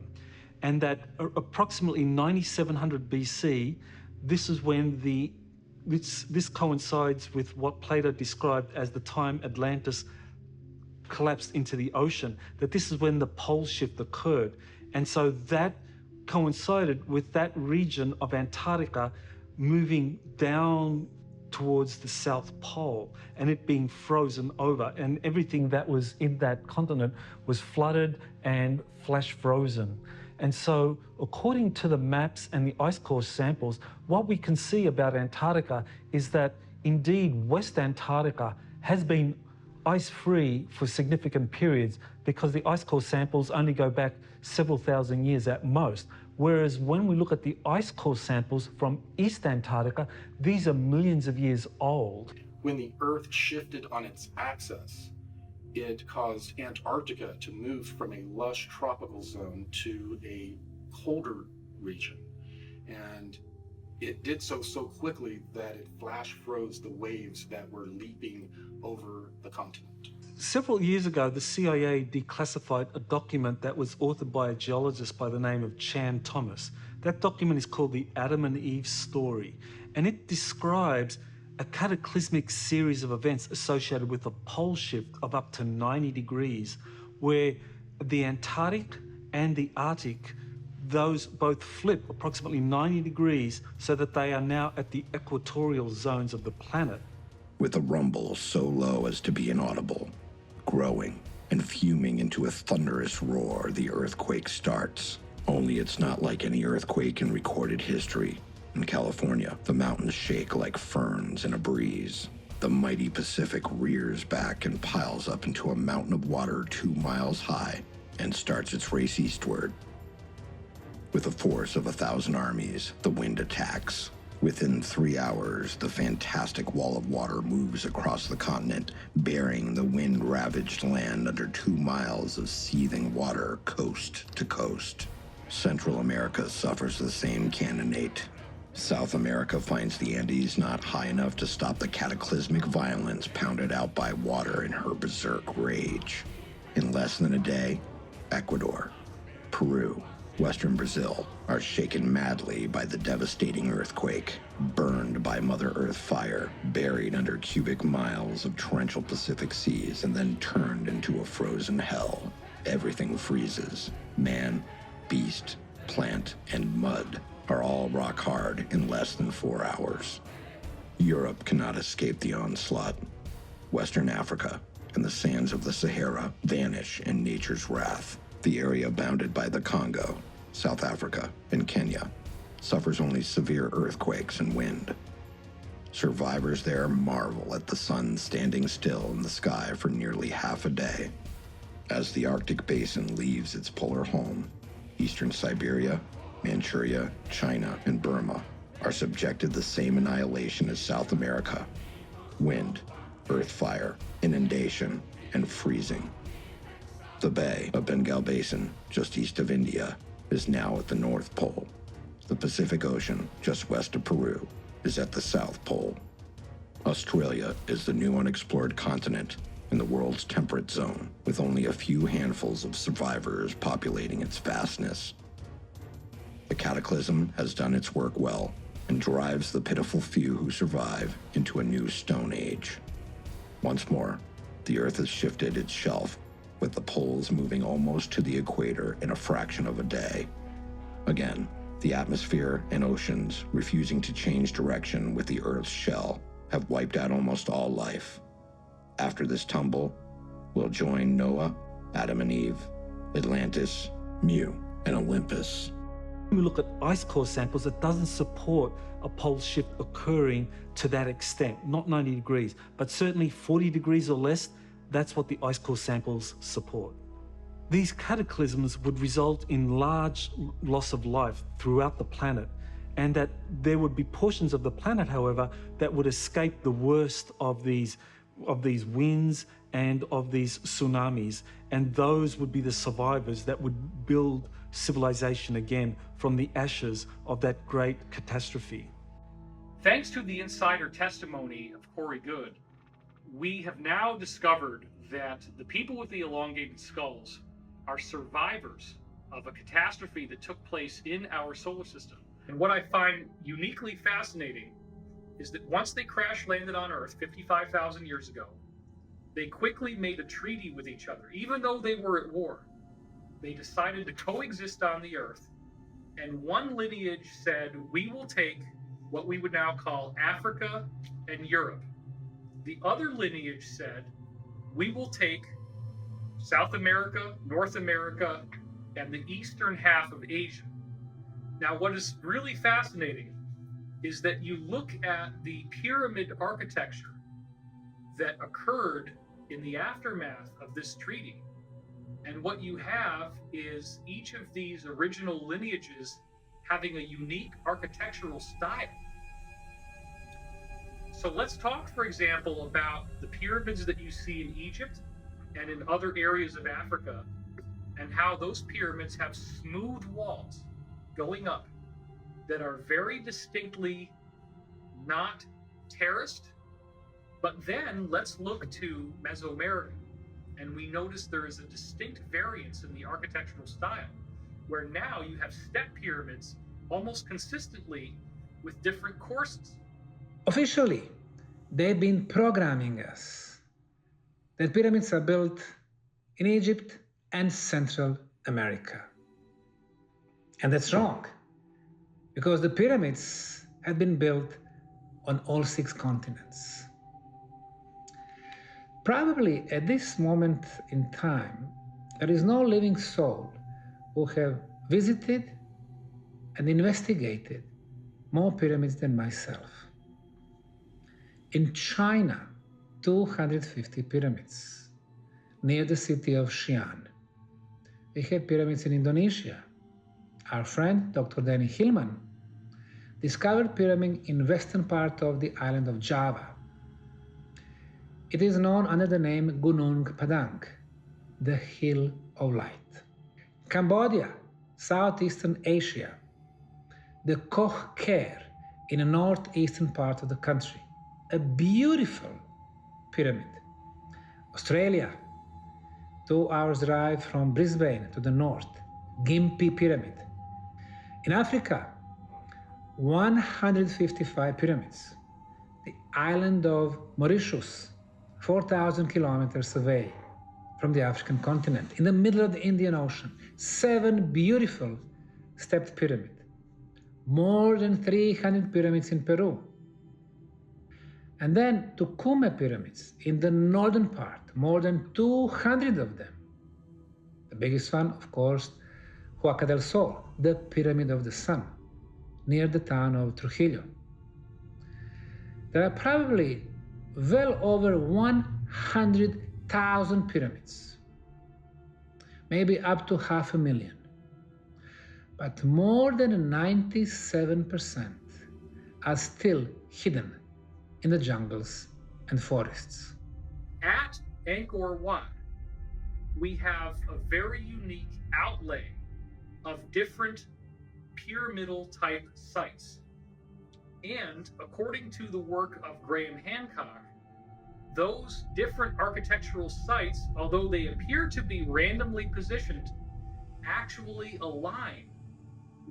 And that approximately 9700 BC, this is when this coincides with what Plato described as the time Atlantis collapsed into the ocean, that this is when the pole shift occurred. And so that coincided with that region of Antarctica moving down towards the South Pole and it being frozen over, and everything that was in that continent was flooded and flash frozen. And so according to the maps and the ice core samples, what we can see about Antarctica is that indeed West Antarctica has been ice-free for significant periods because the ice core samples only go back several thousand years at most. Whereas when we look at the ice core samples from East Antarctica, these are millions of years old. When the Earth shifted on its axis, it caused Antarctica to move from a lush tropical zone to a colder region. And it did so quickly that it flash froze the waves that were leaping over the continent. Several years ago, the CIA declassified a document that was authored by a geologist by the name of Chan Thomas. That document is called the Adam and Eve Story, and it describes a cataclysmic series of events associated with a pole shift of up to 90 degrees, where the Antarctic and the Arctic, those both flip approximately 90 degrees so that they are now at the equatorial zones of the planet. With a rumble so low as to be inaudible, growing and fuming into a thunderous roar, the earthquake starts. Only it's not like any earthquake in recorded history. In California, the mountains shake like ferns in a breeze. The mighty Pacific rears back and piles up into a mountain of water 2 miles high and starts its race eastward. With the force of 1,000 armies, the wind attacks. Within 3 hours, the fantastic wall of water moves across the continent, burying the wind-ravaged land under 2 miles of seething water coast to coast. Central America suffers the same cannonade. South America finds the Andes not high enough to stop the cataclysmic violence pounded out by water in her berserk rage. In less than a day, Ecuador, Peru, Western Brazil are shaken madly by the devastating earthquake, burned by Mother Earth fire, buried under cubic miles of torrential Pacific seas, and then turned into a frozen hell. Everything freezes. Man, beast, plant, and mud are all rock hard in less than 4 hours. Europe cannot escape the onslaught. Western Africa and the sands of the Sahara vanish in nature's wrath. The area bounded by the Congo, South Africa, and Kenya suffers only severe earthquakes and wind. Survivors there marvel at the sun standing still in the sky for nearly half a day. As the Arctic basin leaves its polar home, eastern Siberia, Manchuria, China, and Burma are subjected to the same annihilation as South America. Wind, earth fire, inundation, and freezing. The Bay of Bengal Basin, just east of India, is now at the North Pole. The Pacific Ocean, just west of Peru, is at the South Pole. Australia is the new unexplored continent in the world's temperate zone, with only a few handfuls of survivors populating its vastness. The cataclysm has done its work well and drives the pitiful few who survive into a new Stone Age. Once more, the Earth has shifted its shelf, with the poles moving almost to the equator in a fraction of a day. Again, the atmosphere and oceans, refusing to change direction with the Earth's shell, have wiped out almost all life. After this tumble, we'll join Noah, Adam and Eve, Atlantis, Mu, and Olympus. When we look at ice core samples, it doesn't support a pole shift occurring to that extent, not 90 degrees, but certainly 40 degrees or less. That's what the ice core samples support. These cataclysms would result in large loss of life throughout the planet, and that there would be portions of the planet, however, that would escape the worst of these winds and of these tsunamis, and those would be the survivors that would build civilization again from the ashes of that great catastrophe. Thanks to the insider testimony of Corey Good, we have now discovered that the people with the elongated skulls are survivors of a catastrophe that took place in our solar system. And what I find uniquely fascinating is that once they crash landed on Earth 55,000 years ago, they quickly made a treaty with each other. Even though they were at war, they decided to coexist on the Earth. And one lineage said, we will take what we would now call Africa and Europe. The other lineage said, we will take South America, North America, and the eastern half of Asia. Now, what is really fascinating is that you look at the pyramid architecture that occurred in the aftermath of this treaty. And what you have is each of these original lineages having a unique architectural style. So let's talk, for example, about the pyramids that you see in Egypt and in other areas of Africa, and how those pyramids have smooth walls going up that are very distinctly not terraced. But then let's look to Mesoamerica, and we notice there is a distinct variance in the architectural style, where now you have step pyramids almost consistently with different courses. Officially, they've been programming us that pyramids are built in Egypt and Central America. And that's wrong, because the pyramids have been built on all 6 continents. Probably at this moment in time, there is no living soul who have visited and investigated more pyramids than myself. In China, 250 pyramids near the city of Xi'an. We have pyramids in Indonesia. Our friend, Dr. Danny Hillman, discovered pyramid in western part of the island of Java. It is known under the name Gunung Padang, the Hill of Light. Cambodia, Southeastern Asia, the Koh Ker in the northeastern part of the country, a beautiful pyramid. Australia, 2 hours drive from Brisbane to the north, Gympie Pyramid. In Africa, 155 pyramids. The island of Mauritius, 4,000 kilometers away from the African continent, in the middle of the Indian Ocean, 7 beautiful stepped pyramids. More than 300 pyramids in Peru. And then Tucumã pyramids in the northern part, more than 200 of them. The biggest one, of course, Huaca del Sol, the Pyramid of the Sun, near the town of Trujillo. There are probably well over 100,000 pyramids, maybe up to 500,000. But more than 97% are still hidden in the jungles and forests. At Angkor Wat, we have a very unique outlay of different pyramidal type sites. And according to the work of Graham Hancock, those different architectural sites, although they appear to be randomly positioned, actually align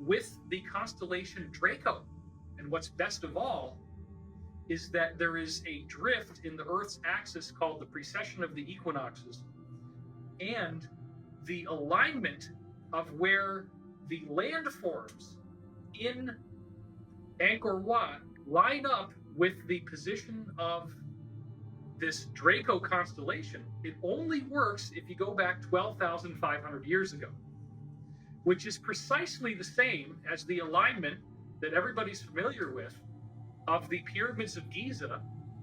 with the constellation Draco. And what's best of all is that there is a drift in the Earth's axis called the precession of the equinoxes, and the alignment of where the landforms in Angkor Wat line up with the position of this Draco constellation. It only works if you go back 12,500 years ago, which is precisely the same as the alignment that everybody's familiar with of the pyramids of Giza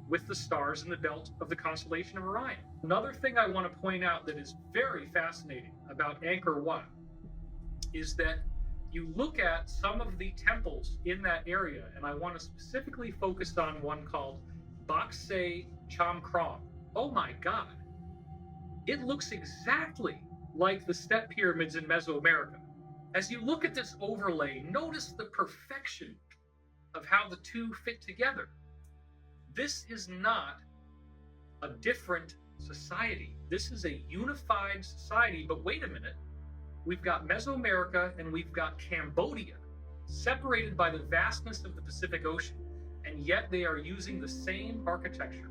with the stars in the belt of the constellation of Orion. Another thing I want to point out that is very fascinating about Angkor Wat is that you look at some of the temples in that area, and I want to specifically focus on one called Baksay Cham Krong. Oh my God. It looks exactly like the step pyramids in Mesoamerica. As you look at this overlay, notice the perfection of how the two fit together. This is not a different society. This is a unified society, but wait a minute. We've got Mesoamerica and we've got Cambodia, separated by the vastness of the Pacific Ocean, and yet they are using the same architecture.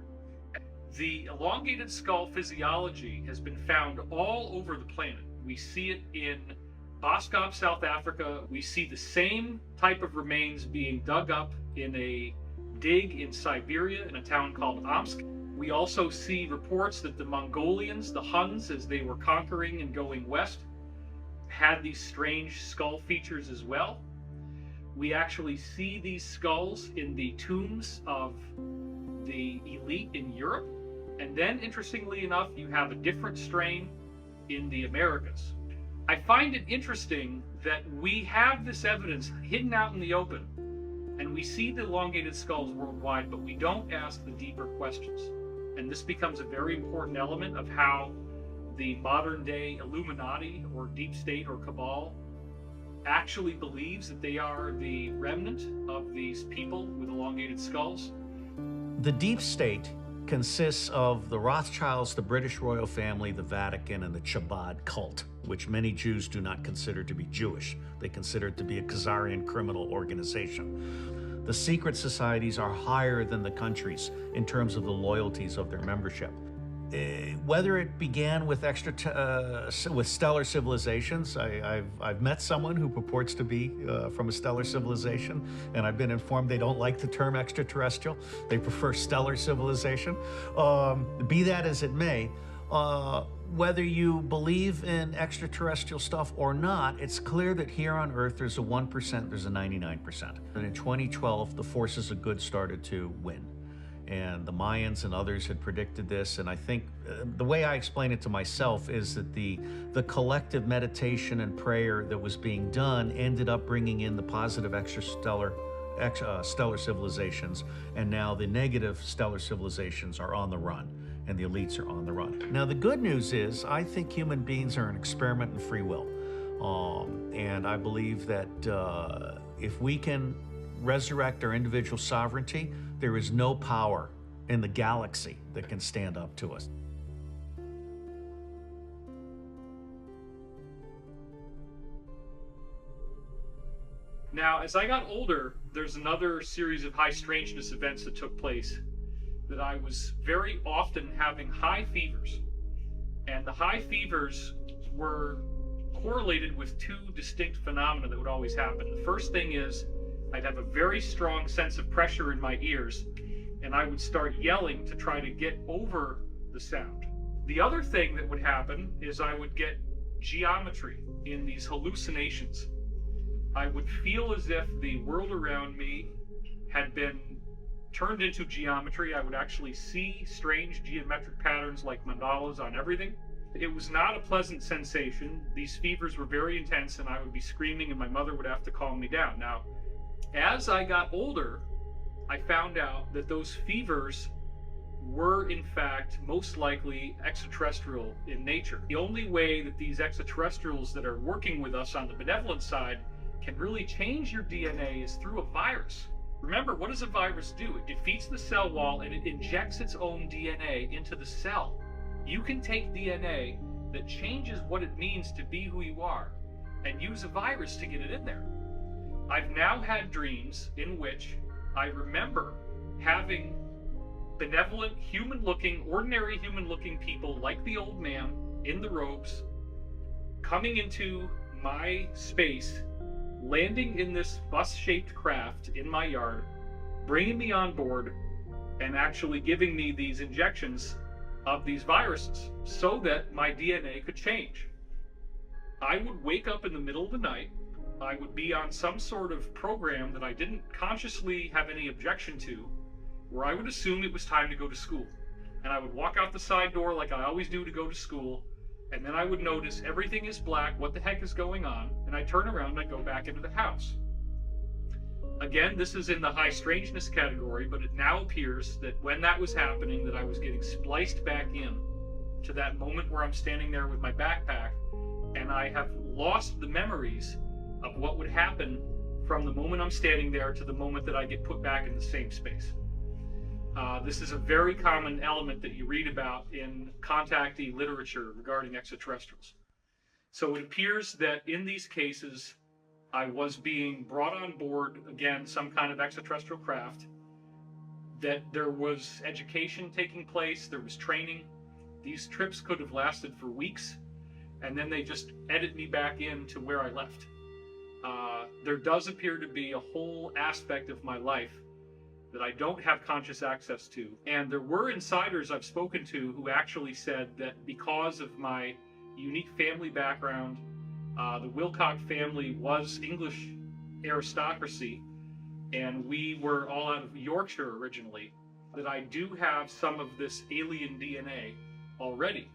The elongated skull physiology has been found all over the planet. We see it in Boskop, South Africa. We see the same type of remains being dug up in a dig in Siberia in a town called Omsk. We also see reports that the Mongolians, the Huns, as they were conquering and going west, had these strange skull features as well. We actually see these skulls in the tombs of the elite in Europe. And then, interestingly enough, you have a different strain in the Americas. I find it interesting that we have this evidence hidden out in the open, and we see the elongated skulls worldwide, but we don't ask the deeper questions. And this becomes a very important element of how the modern day Illuminati or deep state or cabal actually believes that they are the remnant of these people with elongated skulls. The deep state consists of the Rothschilds, the British royal family, the Vatican, and the Chabad cult, which many Jews do not consider to be Jewish. They consider it to be a Khazarian criminal organization. The secret societies are higher than the countries in terms of the loyalties of their membership. Whether it began with with stellar civilizations, I've met someone who purports to be from a stellar civilization, and I've been informed they don't like the term extraterrestrial. They prefer stellar civilization. Be that as it may, whether you believe in extraterrestrial stuff or not, it's clear that here on Earth there's a 1%, there's a 99%. And in 2012, the forces of good started to win. And the Mayans and others had predicted this, and I think the way I explain it to myself is that the collective meditation and prayer that was being done ended up bringing in the positive stellar civilizations, and now the negative stellar civilizations are on the run, and the elites are on the run. Now the good news is I think human beings are an experiment in free will, and I believe that if we can resurrect our individual sovereignty, there is no power in the galaxy that can stand up to us. Now, as I got older, there's another series of high strangeness events that took place that I was very often having high fevers. And the high fevers were correlated with two distinct phenomena that would always happen. The first thing is I'd have a very strong sense of pressure in my ears, and I would start yelling to try to get over the sound. The other thing that would happen is I would get geometry in these hallucinations. I would feel as if the world around me had been turned into geometry. I would actually see strange geometric patterns like mandalas on everything. It was not a pleasant sensation. These fevers were very intense, and I would be screaming, and my mother would have to calm me down. Now, as I got older, I found out that those fevers were in fact most likely extraterrestrial in nature. The only way that these extraterrestrials that are working with us on the benevolent side can really change your DNA is through a virus. Remember, what does a virus do? It defeats the cell wall and it injects its own DNA into the cell. You can take DNA that changes what it means to be who you are and use a virus to get it in there. I've now had dreams in which I remember having benevolent, human-looking, ordinary human-looking people like the old man in the robes coming into my space, landing in this bus-shaped craft in my yard, bringing me on board, and actually giving me these injections of these viruses so that my DNA could change. I would wake up in the middle of the night. I would be on some sort of program that I didn't consciously have any objection to, where I would assume it was time to go to school. And I would walk out the side door like I always do to go to school, and then I would notice everything is black, what the heck is going on, and I turn around and I go back into the house. Again, this is in the high strangeness category, but it now appears that when that was happening, that I was getting spliced back in to that moment where I'm standing there with my backpack, and I have lost the memories of what would happen from the moment I'm standing there to the moment that I get put back in the same space. This is a very common element that you read about in contactee literature regarding extraterrestrials. So it appears that in these cases, I was being brought on board, again, some kind of extraterrestrial craft, that there was education taking place, there was training. These trips could have lasted for weeks, and then they just edit me back into where I left. There does appear to be a whole aspect of my life that I don't have conscious access to. And there were insiders I've spoken to who actually said that because of my unique family background, the Wilcox family was English aristocracy, and we were all out of Yorkshire originally, that I do have some of this alien DNA already.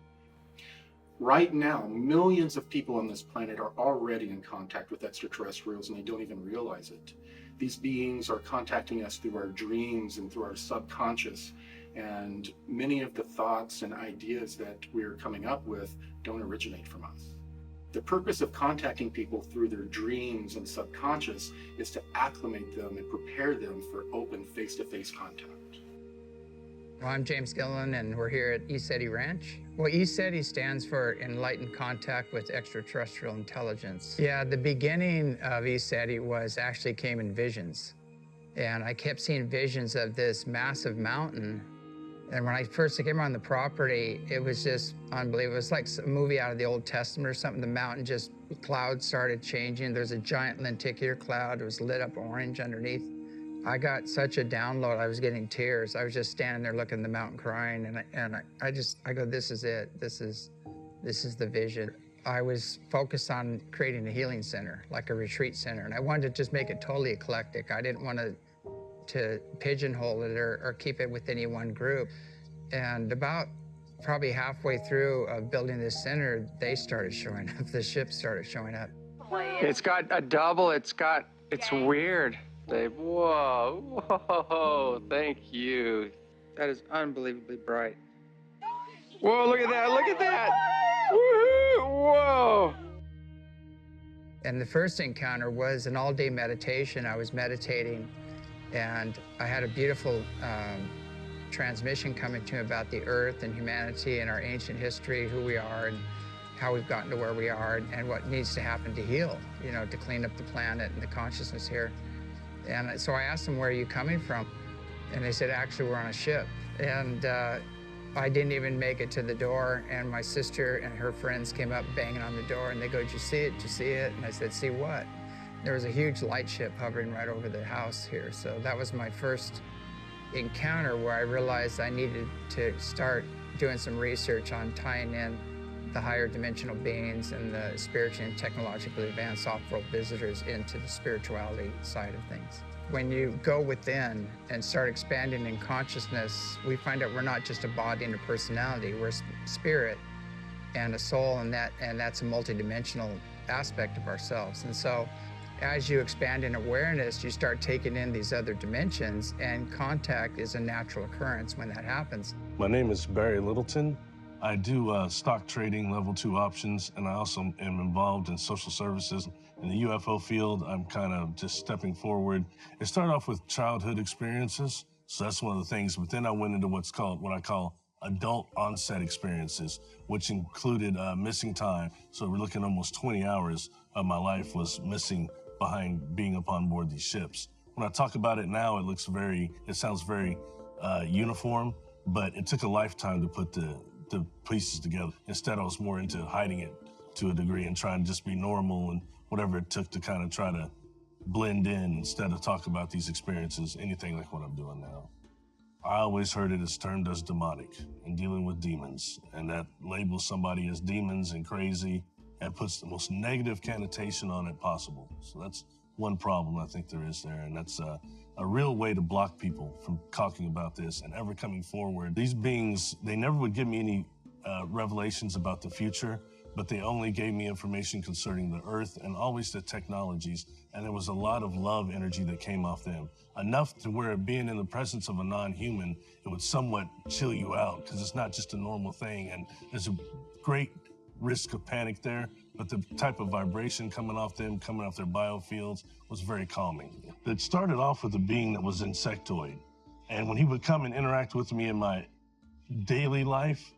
Right now, millions of people on this planet are already in contact with extraterrestrials and they don't even realize it. These beings are contacting us through our dreams and through our subconscious, and many of the thoughts and ideas that we're coming up with don't originate from us. The purpose of contacting people through their dreams and subconscious is to acclimate them and prepare them for open face-to-face contact. Well, I'm James Gilliland, and we're here at ESETI Ranch. Well, ESETI stands for Enlightened Contact with Extraterrestrial Intelligence. Yeah, the beginning of ESETI actually came in visions. And I kept seeing visions of this massive mountain. And when I first came on the property, it was just unbelievable. It was like a movie out of the Old Testament or something. The mountain just, clouds started changing. There's a giant lenticular cloud. It was lit up orange underneath. I got such a download, I was getting tears. I was just standing there looking at the mountain crying, and I go, this is it. This is This is the vision. I was focused on creating a healing center, like a retreat center, and I wanted to just make it totally eclectic. I didn't want to pigeonhole it or keep it with any one group. And about probably halfway through of building this center, they started showing up. The ships started showing up. It's got a double, it's weird. Dave, whoa, thank you. That is unbelievably bright. Whoa, look at that, woohoo, whoa. And the first encounter was an all-day meditation. I was meditating, and I had a beautiful transmission coming to me about the earth and humanity and our ancient history, who we are and how we've gotten to where we are and what needs to happen to heal, you know, to clean up the planet and the consciousness here. And so I asked them, where are you coming from? And they said, actually, we're on a ship. And I didn't even make it to the door, and my sister and her friends came up banging on the door, and they go, did you see it? Did you see it? And I said, see what? There was a huge light ship hovering right over the house here. So that was my first encounter where I realized I needed to start doing some research on tying in the higher dimensional beings and the spiritually and technologically advanced off-world visitors into the spirituality side of things. When you go within and start expanding in consciousness, we find out we're not just a body and a personality, we're a spirit and a soul, and that's a multidimensional aspect of ourselves. And so as you expand in awareness, you start taking in these other dimensions, and contact is a natural occurrence when that happens. My name is Barry Littleton. I do stock trading, level 2 options, and I also am involved in social services. In the UFO field, I'm kind of just stepping forward. It started off with childhood experiences, so that's one of the things, but then I went into what I call adult onset experiences, which included missing time. So we're looking almost 20 hours of my life was missing behind being up on board these ships. When I talk about it now, it sounds very uniform, but it took a lifetime to put the pieces together. Instead, I was more into hiding it to a degree and trying to just be normal and whatever it took to kind of try to blend in instead of talk about these experiences, anything like what I'm doing now. I always heard it as termed as demonic and dealing with demons, and that labels somebody as demons and crazy and puts the most negative connotation on it possible. So that's one problem I think there is there, and that's a real way to block people from talking about this and ever coming forward. These beings, they never would give me any revelations about the future, but they only gave me information concerning the earth and always the technologies, and there was a lot of love energy that came off them. Enough to where being in the presence of a non-human, it would somewhat chill you out because it's not just a normal thing, and there's a great risk of panic there, but the type of vibration coming off them, coming off their biofields, was very calming. It started off with a being that was insectoid, and when he would come and interact with me in my daily life,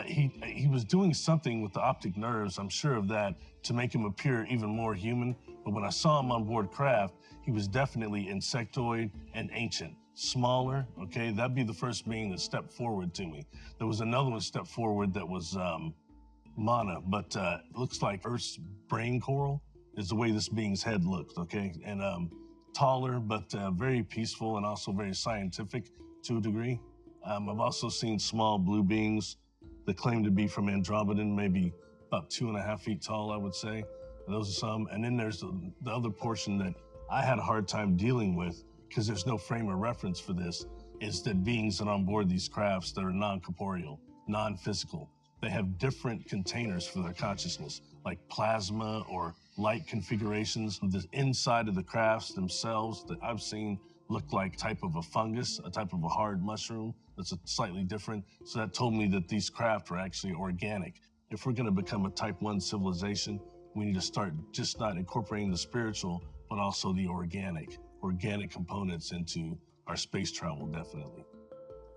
he was doing something with the optic nerves, I'm sure of that, to make him appear even more human. But when I saw him on board craft, he was definitely insectoid and ancient. Smaller, okay? That'd be the first being that stepped forward to me. There was another one step forward that was Mana, but it looks like Earth's brain coral is the way this being's head looked, okay? And taller, but very peaceful and also very scientific to a degree. I've also seen small blue beings that claim to be from Andromeda, maybe about 2.5 feet tall, I would say. Those are some. And then there's the other portion that I had a hard time dealing with because there's no frame of reference for this, is that beings that are on board these crafts that are non-corporeal, non-physical, they have different containers for their consciousness, like plasma or light configurations. The inside of the crafts themselves that I've seen look like type of a fungus, a type of a hard mushroom that's slightly different. So that told me that these craft are actually organic. If we're gonna become a type 1 civilization, we need to start just not incorporating the spiritual, but also the organic components into our space travel, definitely.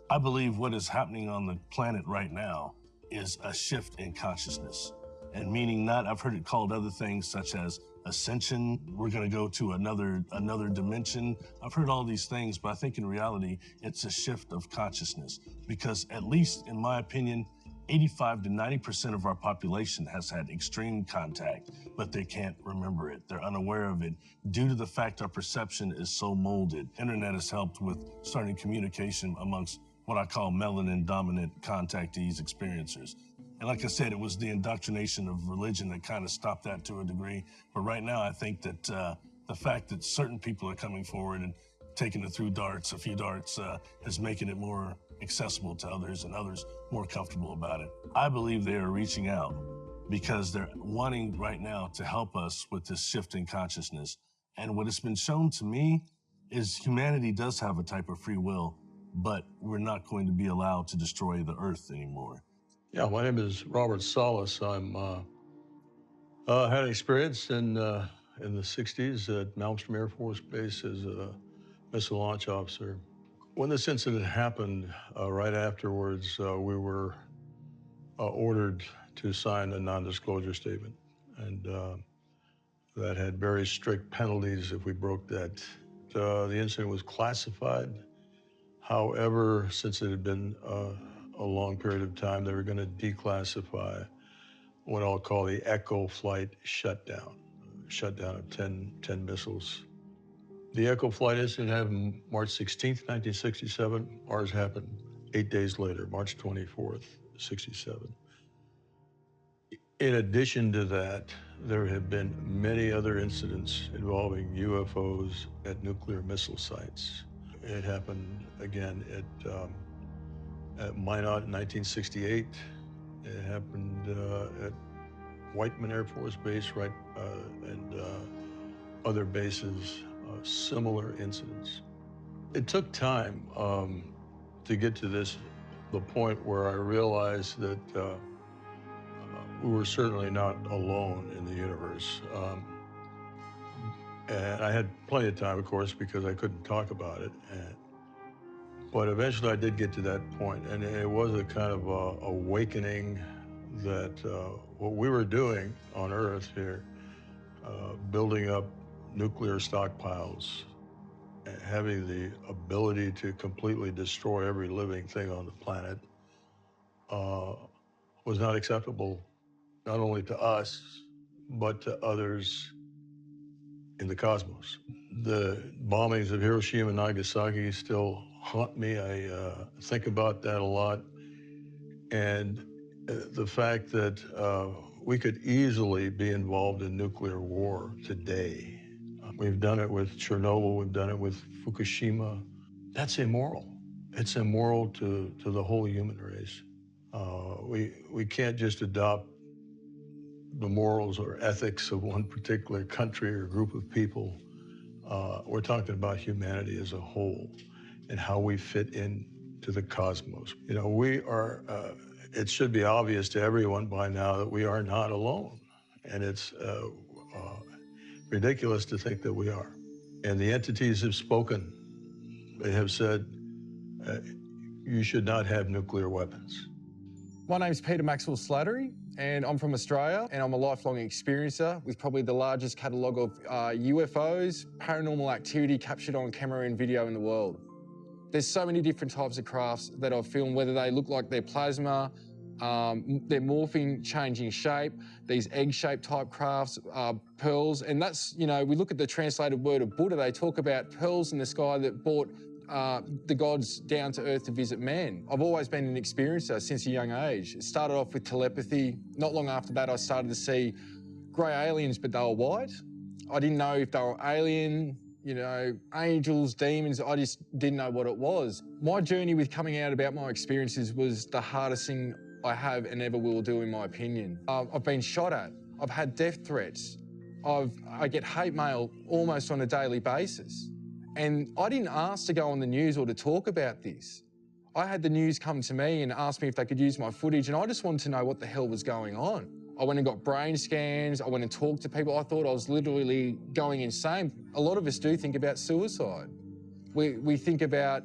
I believe what is happening on the planet right now is a shift in consciousness. And meaning not, I've heard it called other things such as ascension, we're gonna go to another dimension. I've heard all these things, but I think in reality, it's a shift of consciousness. Because at least in my opinion, 85 to 90% of our population has had extreme contact, but they can't remember it. They're unaware of it due to the fact our perception is so molded. Internet has helped with starting communication amongst what I call melanin dominant contactees, experiencers. And like I said, it was the indoctrination of religion that kind of stopped that to a degree. But right now, I think that the fact that certain people are coming forward and taking it through a few darts, is making it more accessible to others and others more comfortable about it. I believe they are reaching out because they're wanting right now to help us with this shift in consciousness. And what has been shown to me is humanity does have a type of free will, but we're not going to be allowed to destroy the earth anymore. Yeah, my name is Robert Salas. I'm had experience in the 60s at Malmstrom Air Force Base as a missile launch officer. When this incident happened, right afterwards, we were ordered to sign a non-disclosure statement, and that had very strict penalties if we broke that. The incident was classified. However, since it had been a long period of time, they were going to declassify what I'll call the Echo flight shutdown of 10 missiles. The Echo flight incident happened March 16th, 1967. Ours happened 8 days later, March 24th, 67. In addition to that, there have been many other incidents involving UFOs at nuclear missile sites. It happened again at Minot in 1968. It happened at Whiteman Air Force Base, right, and other bases, similar incidents. It took time to get to the point where I realized that we were certainly not alone in the universe. And I had plenty of time, of course, because I couldn't talk about it. But eventually I did get to that point, and it was a kind of awakening that what we were doing on Earth here, building up nuclear stockpiles, having the ability to completely destroy every living thing on the planet, was not acceptable, not only to us, but to others in the cosmos. The bombings of Hiroshima and Nagasaki still haunt me. I think about that a lot. And the fact that we could easily be involved in nuclear war today. We've done it with Chernobyl, we've done it with Fukushima. That's immoral. It's immoral to the whole human race. We can't just adopt the morals or ethics of one particular country or group of people. We're talking about humanity as a whole and how we fit into the cosmos. You know, we are, it should be obvious to everyone by now that we are not alone. And it's ridiculous to think that we are. And the entities have spoken. They have said, you should not have nuclear weapons. My name's Peter Maxwell Slattery, and I'm from Australia, and I'm a lifelong experiencer with probably the largest catalogue of UFOs, paranormal activity captured on camera and video in the world. There's so many different types of crafts that I've filmed, whether they look like they're plasma, they're morphing, changing shape, these egg-shaped type crafts, pearls, and that's, you know, we look at the translated word of Buddha, they talk about pearls in the sky that brought the gods down to earth to visit man. I've always been an experiencer since a young age. It started off with telepathy. Not long after that, I started to see grey aliens, but they were white. I didn't know if they were alien, you know, angels, demons. I just didn't know what it was. My journey with coming out about my experiences was the hardest thing I have and ever will do, in my opinion. I've been shot at. I've had death threats. I get hate mail almost on a daily basis. And I didn't ask to go on the news or to talk about this. I had the news come to me and ask me if they could use my footage, and I just wanted to know what the hell was going on. I went and got brain scans, I went and talked to people. I thought I was literally going insane. A lot of us do think about suicide. We think about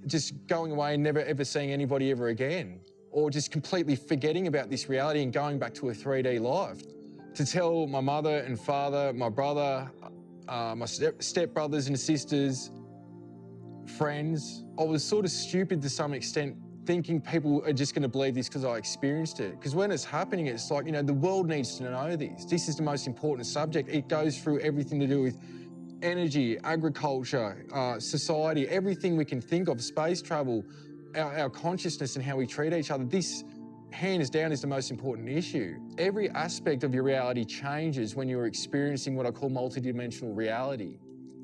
just going away and never ever seeing anybody ever again, or just completely forgetting about this reality and going back to a 3D life. To tell my mother and father, my brother, my stepbrothers and sisters, friends, I was sort of stupid to some extent, thinking people are just going to believe this because I experienced it. Because when it's happening, it's like, you know, the world needs to know this. This is the most important subject. It goes through everything to do with energy, agriculture, society, everything we can think of, space travel, our consciousness and how we treat each other. This hands down is the most important issue. Every aspect of your reality changes when you're experiencing what I call multidimensional reality.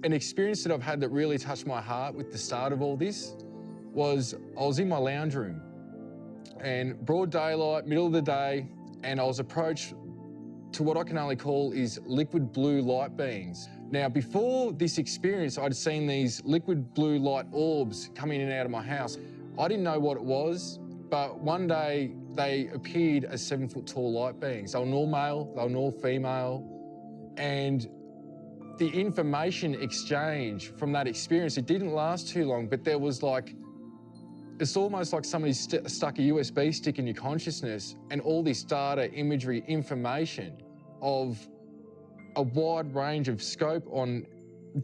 An experience that I've had that really touched my heart with the start of all this was I was in my lounge room and broad daylight, middle of the day, and I was approached to what I can only call is liquid blue light beings. Now, before this experience, I'd seen these liquid blue light orbs coming in and out of my house. I didn't know what it was, but one day they appeared as 7-foot tall light beings. They were all male, they were all female, and the information exchange from that experience, it didn't last too long, but there was like, it's almost like somebody stuck a USB stick in your consciousness and all this data, imagery, information of a wide range of scope on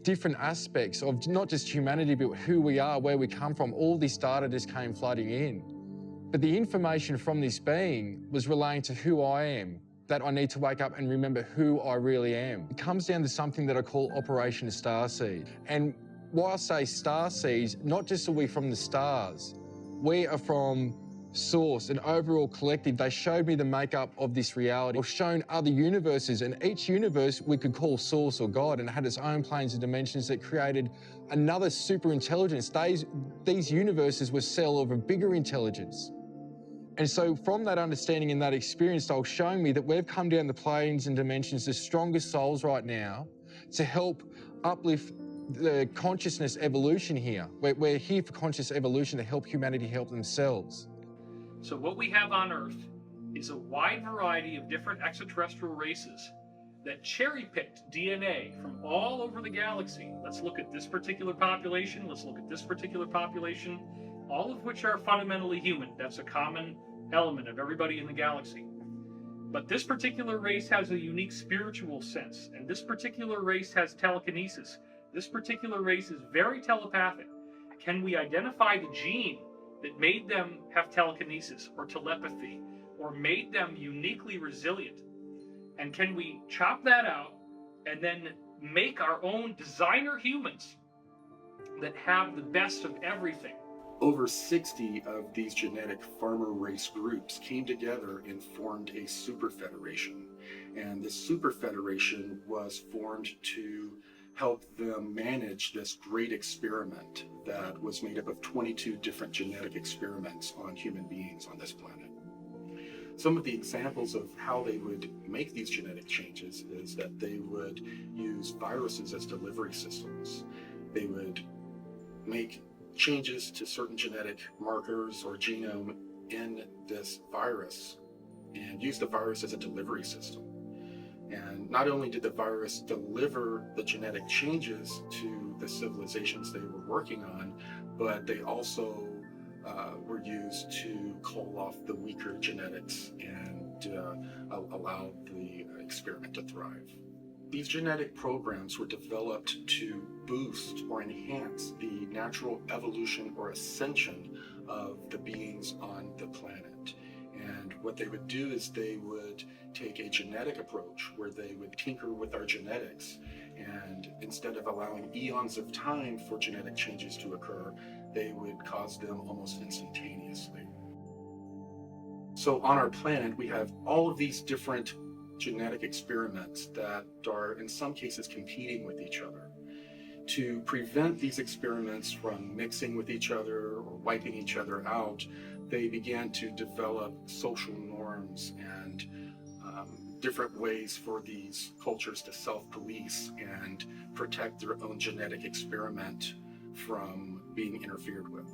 different aspects of not just humanity, but who we are, where we come from. All this data just came flooding in. But the information from this being was relating to who I am, that I need to wake up and remember who I really am. It comes down to something that I call Operation Starseed. And why I say starseeds, not just are we from the stars, we are from Source, an overall collective. They showed me the makeup of this reality. I've shown other universes, and each universe we could call Source or God, and it had its own planes and dimensions that created another super intelligence. These universes were cell of a bigger intelligence. And so from that understanding and that experience, they were showing me that we've come down the planes and dimensions, the strongest souls right now, to help uplift the consciousness evolution here. We're here for conscious evolution to help humanity help themselves. So what we have on Earth is a wide variety of different extraterrestrial races that cherry-picked DNA from all over the galaxy. Let's look at this particular population, let's look at this particular population, all of which are fundamentally human. That's a common element of everybody in the galaxy. But this particular race has a unique spiritual sense, and this particular race has telekinesis. This particular race is very telepathic. Can we identify the gene that made them have telekinesis or telepathy or made them uniquely resilient? And can we chop that out and then make our own designer humans that have the best of everything? Over 60 of these genetic farmer race groups came together and formed a super federation. And this super federation was formed to help them manage this great experiment that was made up of 22 different genetic experiments on human beings on this planet. Some of the examples of how they would make these genetic changes is that they would use viruses as delivery systems. They would make changes to certain genetic markers or genome in this virus and use the virus as a delivery system. And not only did the virus deliver the genetic changes to the civilizations they were working on, but they also were used to call off the weaker genetics and allow the experiment to thrive. These genetic programs were developed to boost or enhance the natural evolution or ascension of the beings on the planet. And what they would do is they would take a genetic approach where they would tinker with our genetics, and instead of allowing eons of time for genetic changes to occur, they would cause them almost instantaneously. So on our planet, we have all of these different genetic experiments that are in some cases competing with each other. To prevent these experiments from mixing with each other or wiping each other out, they began to develop social norms and different ways for these cultures to self-police and protect their own genetic experiment from being interfered with.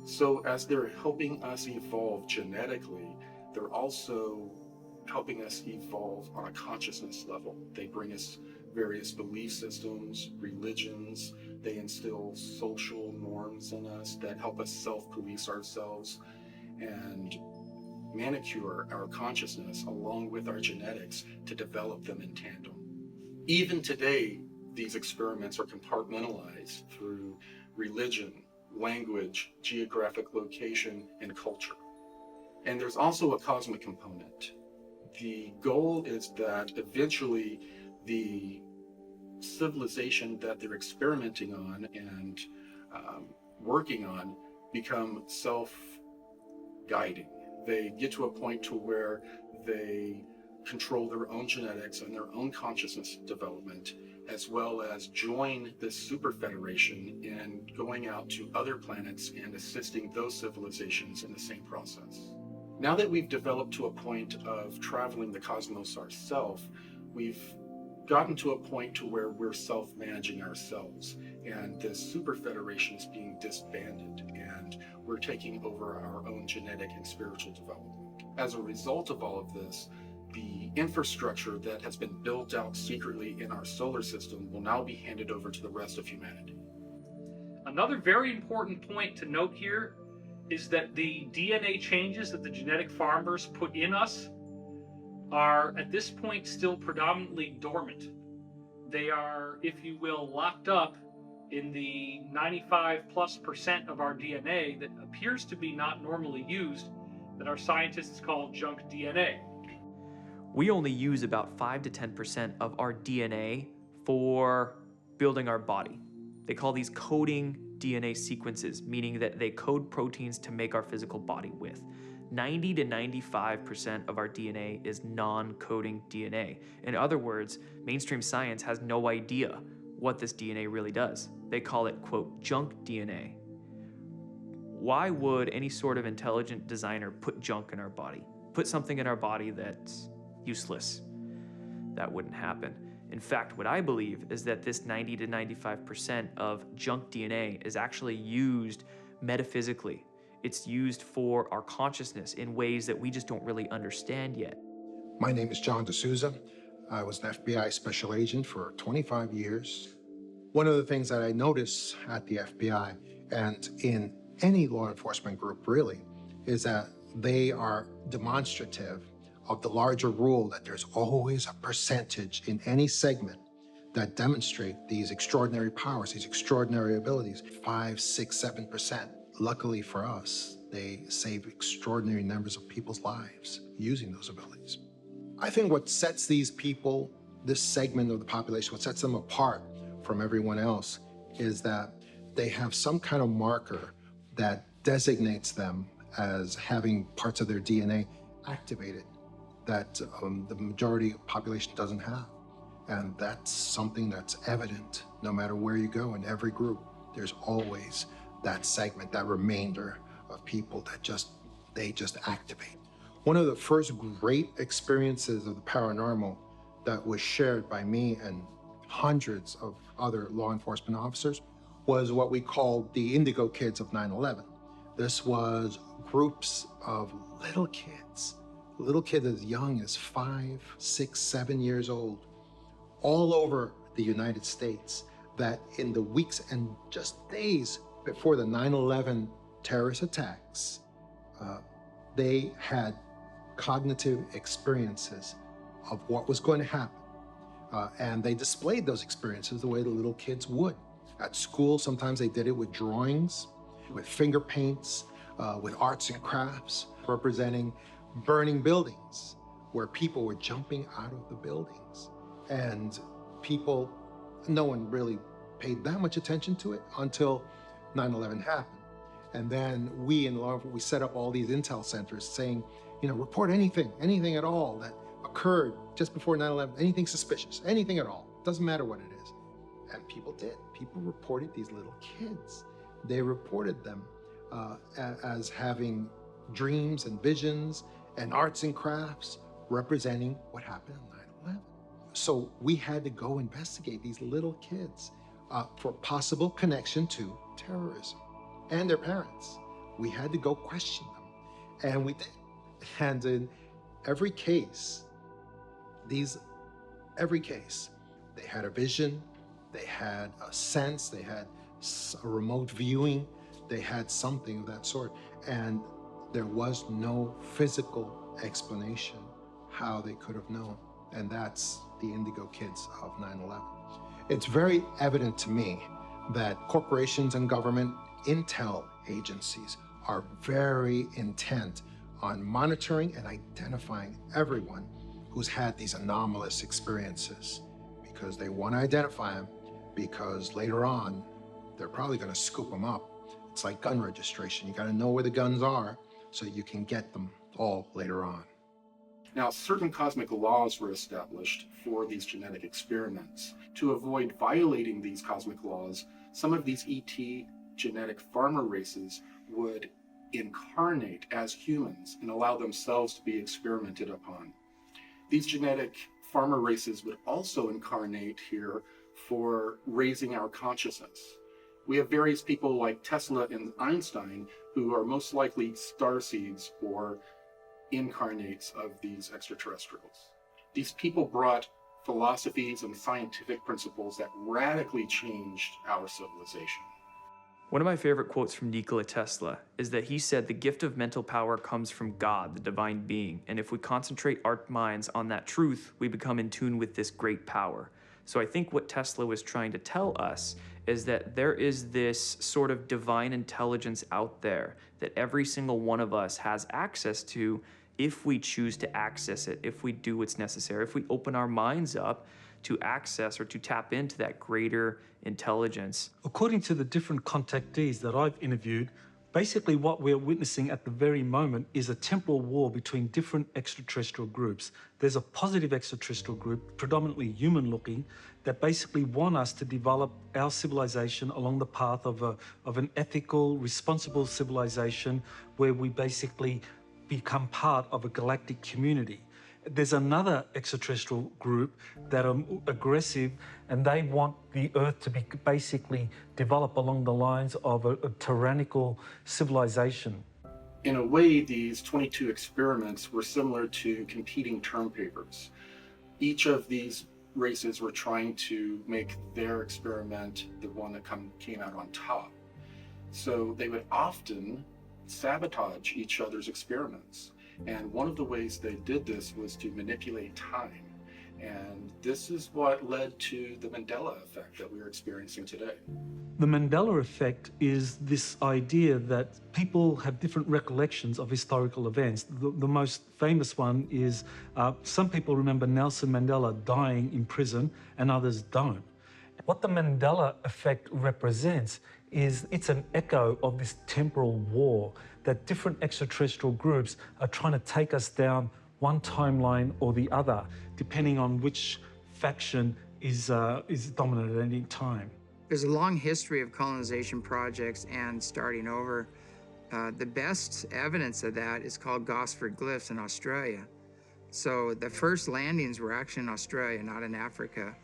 So as they're helping us evolve genetically, they're also helping us evolve on a consciousness level. They bring us various belief systems, religions. They instill social norms in us that help us self-police ourselves and manicure our consciousness along with our genetics to develop them in tandem. Even today, these experiments are compartmentalized through religion, language, geographic location, and culture. And there's also a cosmic component. The goal is that eventually the civilization that they're experimenting on and working on become self-guiding. They get to a point to where they control their own genetics and their own consciousness development, as well as join this super federation in going out to other planets and assisting those civilizations in the same process. Now that we've developed to a point of traveling the cosmos ourselves, we've gotten to a point to where we're self-managing ourselves, and this super federation is being disbanded, and we're taking over our own genetic and spiritual development. As a result of all of this, the infrastructure that has been built out secretly in our solar system will now be handed over to the rest of humanity. Another very important point to note here is that the DNA changes that the genetic farmers put in us are at this point still predominantly dormant. They are, if you will, locked up in the 95+% of our DNA that appears to be not normally used, that our scientists call junk DNA. We only use about 5 to 10% of our DNA for building our body. They call these coding DNA sequences, meaning that they code proteins to make our physical body with. 90 to 95% of our DNA is non-coding DNA. In other words, mainstream science has no idea what this DNA really does. They call it, quote, junk DNA. Why would any sort of intelligent designer put junk in our body? Put something in our body that's useless? That wouldn't happen. In fact, what I believe is that this 90 to 95% of junk DNA is actually used metaphysically. It's used for our consciousness in ways that we just don't really understand yet. My name is John D'Souza. I was an FBI special agent for 25 years. One of the things that I notice at the FBI and in any law enforcement group really is that they are demonstrative of the larger rule that there's always a percentage in any segment that demonstrate these extraordinary powers, these extraordinary abilities, 5, 6, 7%. Luckily for us, they save extraordinary numbers of people's lives using those abilities. I think what sets these people, this segment of the population, what sets them apart from everyone else is that they have some kind of marker that designates them as having parts of their DNA activated that the majority of the population doesn't have. And that's something that's evident no matter where you go in every group. There's always that segment, that remainder of people that they just activate. One of the first great experiences of the paranormal that was shared by me and hundreds of other law enforcement officers was what we called the Indigo Kids of 9/11. This was groups of little kids as young as 5, 6, 7 years old, all over the United States, that in the weeks and just days before the 9/11 terrorist attacks, they had cognitive experiences of what was going to happen. And they displayed those experiences the way the little kids would. At school, sometimes they did it with drawings, with finger paints, with arts and crafts, representing burning buildings where people were jumping out of the buildings. And people, no one really paid that much attention to it until 9/11 happened. And then we in law, we set up all these intel centers saying, report anything at all that occurred just before 9/11, anything suspicious, anything at all, doesn't matter what it is. And people did. People reported these little kids. They reported them as having dreams and visions and arts and crafts representing what happened on 9/11. So we had to go investigate these little kids for possible connection to terrorism and their parents. We had to go question them, and we did. And in every case, they had a vision, they had a sense, they had a remote viewing, they had something of that sort. And there was no physical explanation how they could have known. And that's the Indigo Kids of 9/11. It's very evident to me that corporations and government intel agencies are very intent on monitoring and identifying everyone who's had these anomalous experiences, because they want to identify them, because later on, they're probably going to scoop them up. It's like gun registration. You got to know where the guns are so you can get them all later on. Now, certain cosmic laws were established for these genetic experiments. To avoid violating these cosmic laws, some of these ET genetic farmer races would incarnate as humans and allow themselves to be experimented upon. These genetic farmer races would also incarnate here for raising our consciousness. We have various people like Tesla and Einstein who are most likely starseeds or incarnates of these extraterrestrials. These people brought philosophies and scientific principles that radically changed our civilization. One of my favorite quotes from Nikola Tesla is that he said the gift of mental power comes from God, the divine being, and if we concentrate our minds on that truth, we become in tune with this great power. So I think what Tesla was trying to tell us is that there is this sort of divine intelligence out there that every single one of us has access to if we choose to access it, if we do what's necessary, if we open our minds up to access or to tap into that greater intelligence. According to the different contactees that I've interviewed, basically what we're witnessing at the very moment is a temporal war between different extraterrestrial groups. There's a positive extraterrestrial group, predominantly human-looking, that basically want us to develop our civilization along the path of an ethical, responsible civilization where we basically become part of a galactic community. There's another extraterrestrial group that are aggressive and they want the Earth to be basically develop along the lines of a tyrannical civilization. In a way, these 22 experiments were similar to competing term papers. Each of these races were trying to make their experiment the one that came out on top. So they would often sabotage each other's experiments. And one of the ways they did this was to manipulate time. And this is what led to the Mandela effect that we are experiencing today. The Mandela effect is this idea that people have different recollections of historical events. The most famous one is some people remember Nelson Mandela dying in prison and others don't. What the Mandela effect represents is it's an echo of this temporal war that different extraterrestrial groups are trying to take us down one timeline or the other, depending on which faction is dominant at any time. There's a long history of colonization projects and starting over. The best evidence of that is called Gosford glyphs in Australia. So the first landings were actually in Australia, not in Africa.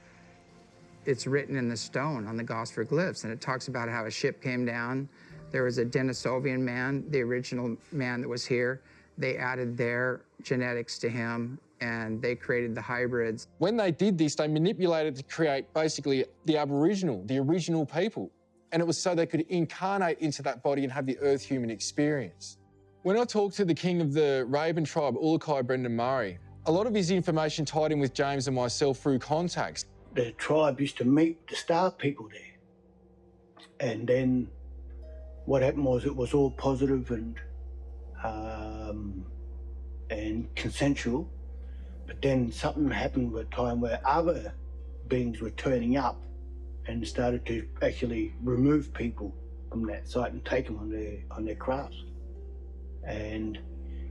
It's written in the stone on the Gosford glyphs, and it talks about how a ship came down. There was a Denisovian man, the original man that was here. They added their genetics to him, and they created the hybrids. When they did this, they manipulated to create basically the Aboriginal, the original people. And it was so they could incarnate into that body and have the Earth human experience. When I talked to the king of the Raven tribe, Ulukai Brendan Murray, a lot of his information tied in with James and myself through contacts. The tribe used to meet the star people there. And then what happened was it was all positive and consensual. But then something happened with a time where other beings were turning up and started to actually remove people from that site and take them on their crafts. And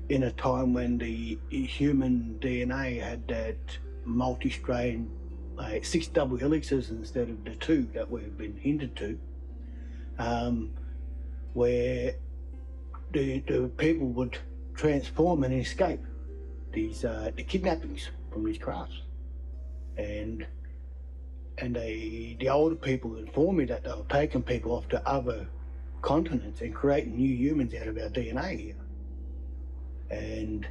in a time when the human DNA had that multi-strain, like 6 double helixes instead of the 2 that we've been hinted to, where the people would transform and escape these the kidnappings from these crafts. And the older people informed me that they were taking people off to other continents and creating new humans out of our DNA here. And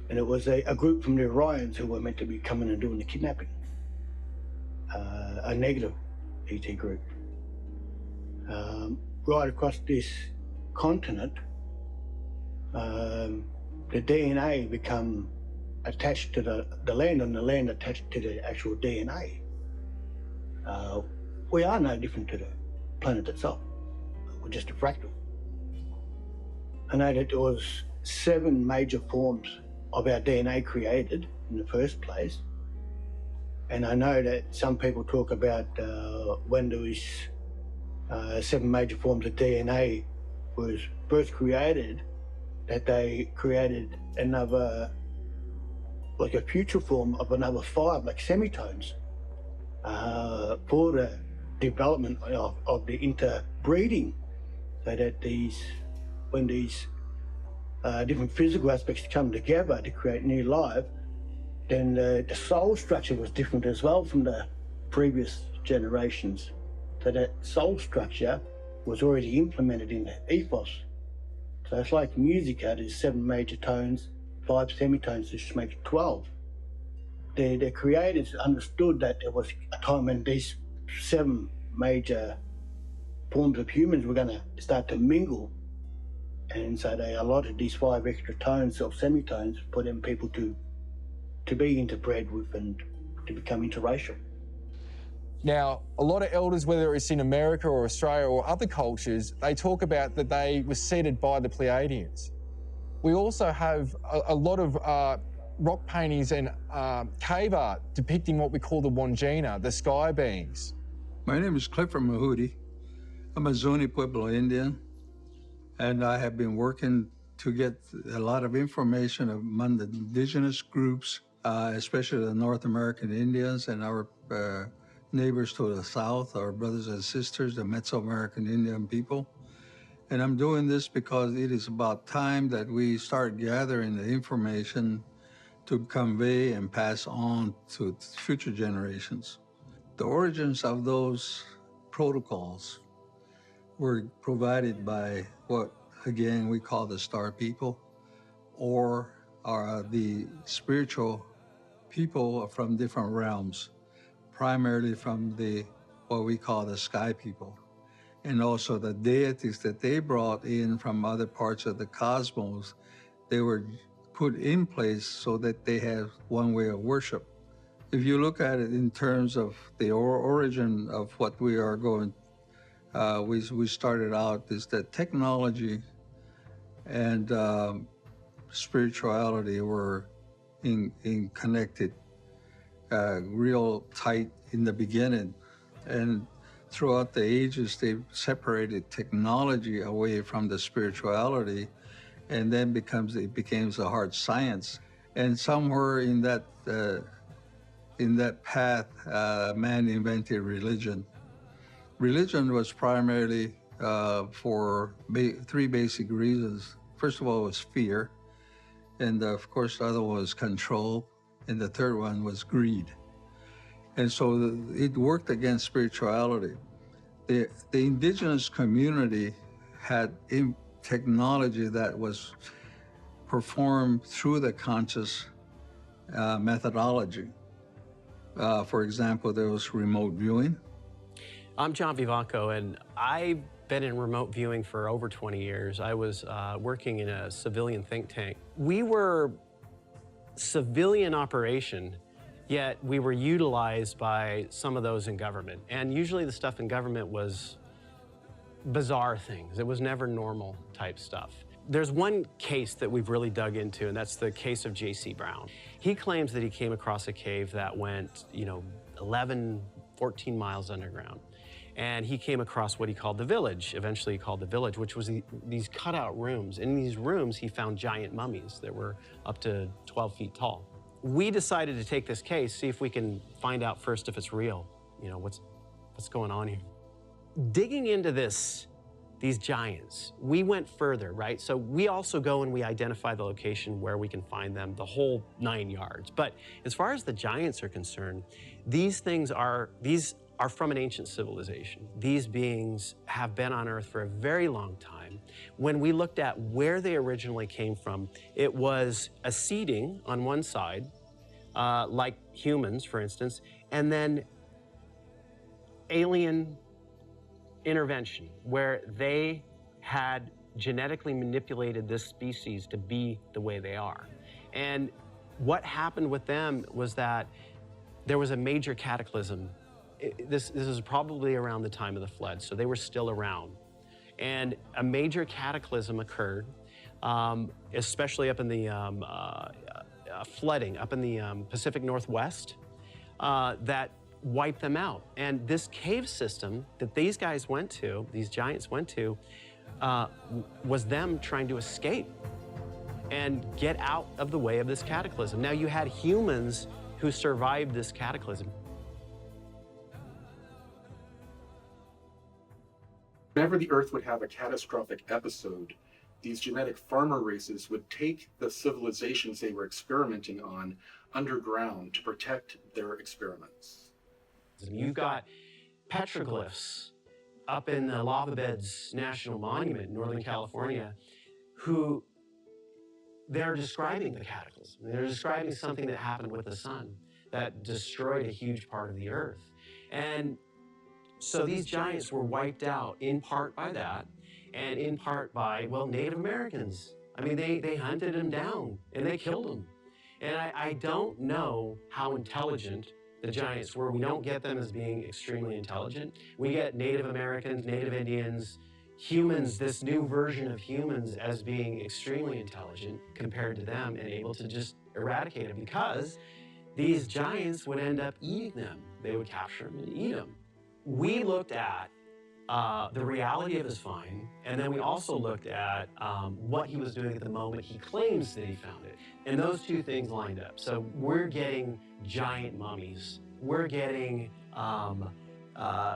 it was a group from the Orions who were meant to be coming and doing the kidnapping. A negative ET group. Right across this continent, the DNA become attached to the land and the land attached to the actual DNA. We are no different to the planet itself. We're just a fractal. I know that there was 7 major forms of our DNA created in the first place. And I know that some people talk about when there was 7 major forms of DNA was first created, that they created another, like a future form of another 5, like semitones, for the development of the interbreeding, so that when these different physical aspects come together to create new life, then the soul structure was different as well from the previous generations. So that soul structure was already implemented in the ethos. So it's like music, there's 7 major tones, 5 semitones, which makes 12. The creators understood that there was a time when these 7 major forms of humans were going to start to mingle. And so they allotted these 5 extra tones or semitones for them people to be interbred with and to become interracial. Now, a lot of elders, whether it's in America or Australia or other cultures, they talk about that they were seeded by the Pleiadians. We also have a lot of rock paintings and cave art depicting what we call the Wandjina, the sky beings. My name is Clifford Mahudi. I'm a Zuni Pueblo Indian, and I have been working to get a lot of information among the indigenous groups, especially the North American Indians and our neighbors to the south, our brothers and sisters, the Mesoamerican Indian people. And I'm doing this because it is about time that we start gathering the information to convey and pass on to future generations. The origins of those protocols were provided by what, again, we call the star people, or are the spiritual people from different realms, primarily from what we call the sky people, and also the deities that they brought in from other parts of the cosmos. They were put in place so that they have one way of worship. If you look at it in terms of the origin of what we are going, we started out is that technology and spirituality were in connected, real tight in the beginning. And throughout the ages, they separated technology away from the spirituality, and then it becomes a hard science. And somewhere in that path, man invented religion. Religion was primarily for 3 basic reasons. First of all, was fear, and of course, the other one was control, and the third one was greed. And so it worked against spirituality. The indigenous community had technology that was performed through the conscious methodology. For example, there was remote viewing. I'm John Vivanco, and I've been in remote viewing for over 20 years. I was working in a civilian think tank. We were civilian operation, yet we were utilized by some of those in government. And usually the stuff in government was bizarre things. It was never normal type stuff. There's one case that we've really dug into, and that's the case of J.C. Brown. He claims that he came across a cave that went, 11, 14 miles underground. And he came across what he called the village, eventually he called the village, which was these cutout rooms. In these rooms, he found giant mummies that were up to 12 feet tall. We decided to take this case, see if we can find out first if it's real. What's going on here? Digging into these giants, we went further, right? So we also go and we identify the location where we can find them, the whole 9 yards. But as far as the giants are concerned, these are from an ancient civilization. These beings have been on Earth for a very long time. When we looked at where they originally came from, it was a seeding on one side, like humans, for instance, and then alien intervention, where they had genetically manipulated this species to be the way they are. And what happened with them was that there was a major cataclysm. This is probably around the time of the flood, so they were still around. And a major cataclysm occurred, especially up in the flooding, up in the Pacific Northwest, that wiped them out. And this cave system that these giants went to, was them trying to escape. and get out of the way of this cataclysm. Now, you had humans who survived this cataclysm. Whenever the Earth would have a catastrophic episode, these genetic farmer races would take the civilizations they were experimenting on underground to protect their experiments. You've got petroglyphs up in the Lava Beds National Monument in Northern California who they're describing the cataclysm. They're describing something that happened with the sun that destroyed a huge part of the Earth. And so these giants were wiped out in part by that and in part by, well, Native Americans. I mean, they hunted them down and they killed them. And I don't know how intelligent the giants were. We don't get them as being extremely intelligent. We get Native Americans, Native Indians, humans, this new version of humans as being extremely intelligent compared to them and able to just eradicate them because these giants would end up eating them. They would capture them and eat them. We looked at the reality of his find, and then we also looked at what he was doing at the moment he claims that he found it. And those two things lined up. So we're getting giant mummies. We're getting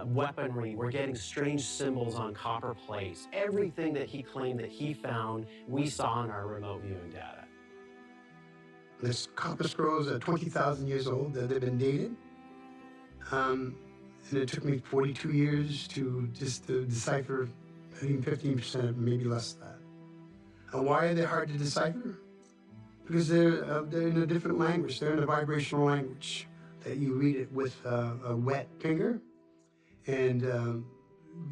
weaponry. We're getting strange symbols on copper plates. Everything that he claimed that he found, we saw in our remote viewing data. This copper scrolls are 20,000 years old. They've been dated. And it took me 42 years to decipher, I think 15%, maybe less than that. And why are they hard to decipher? Because they're in a different language. They're in a vibrational language that you read it with a wet finger, and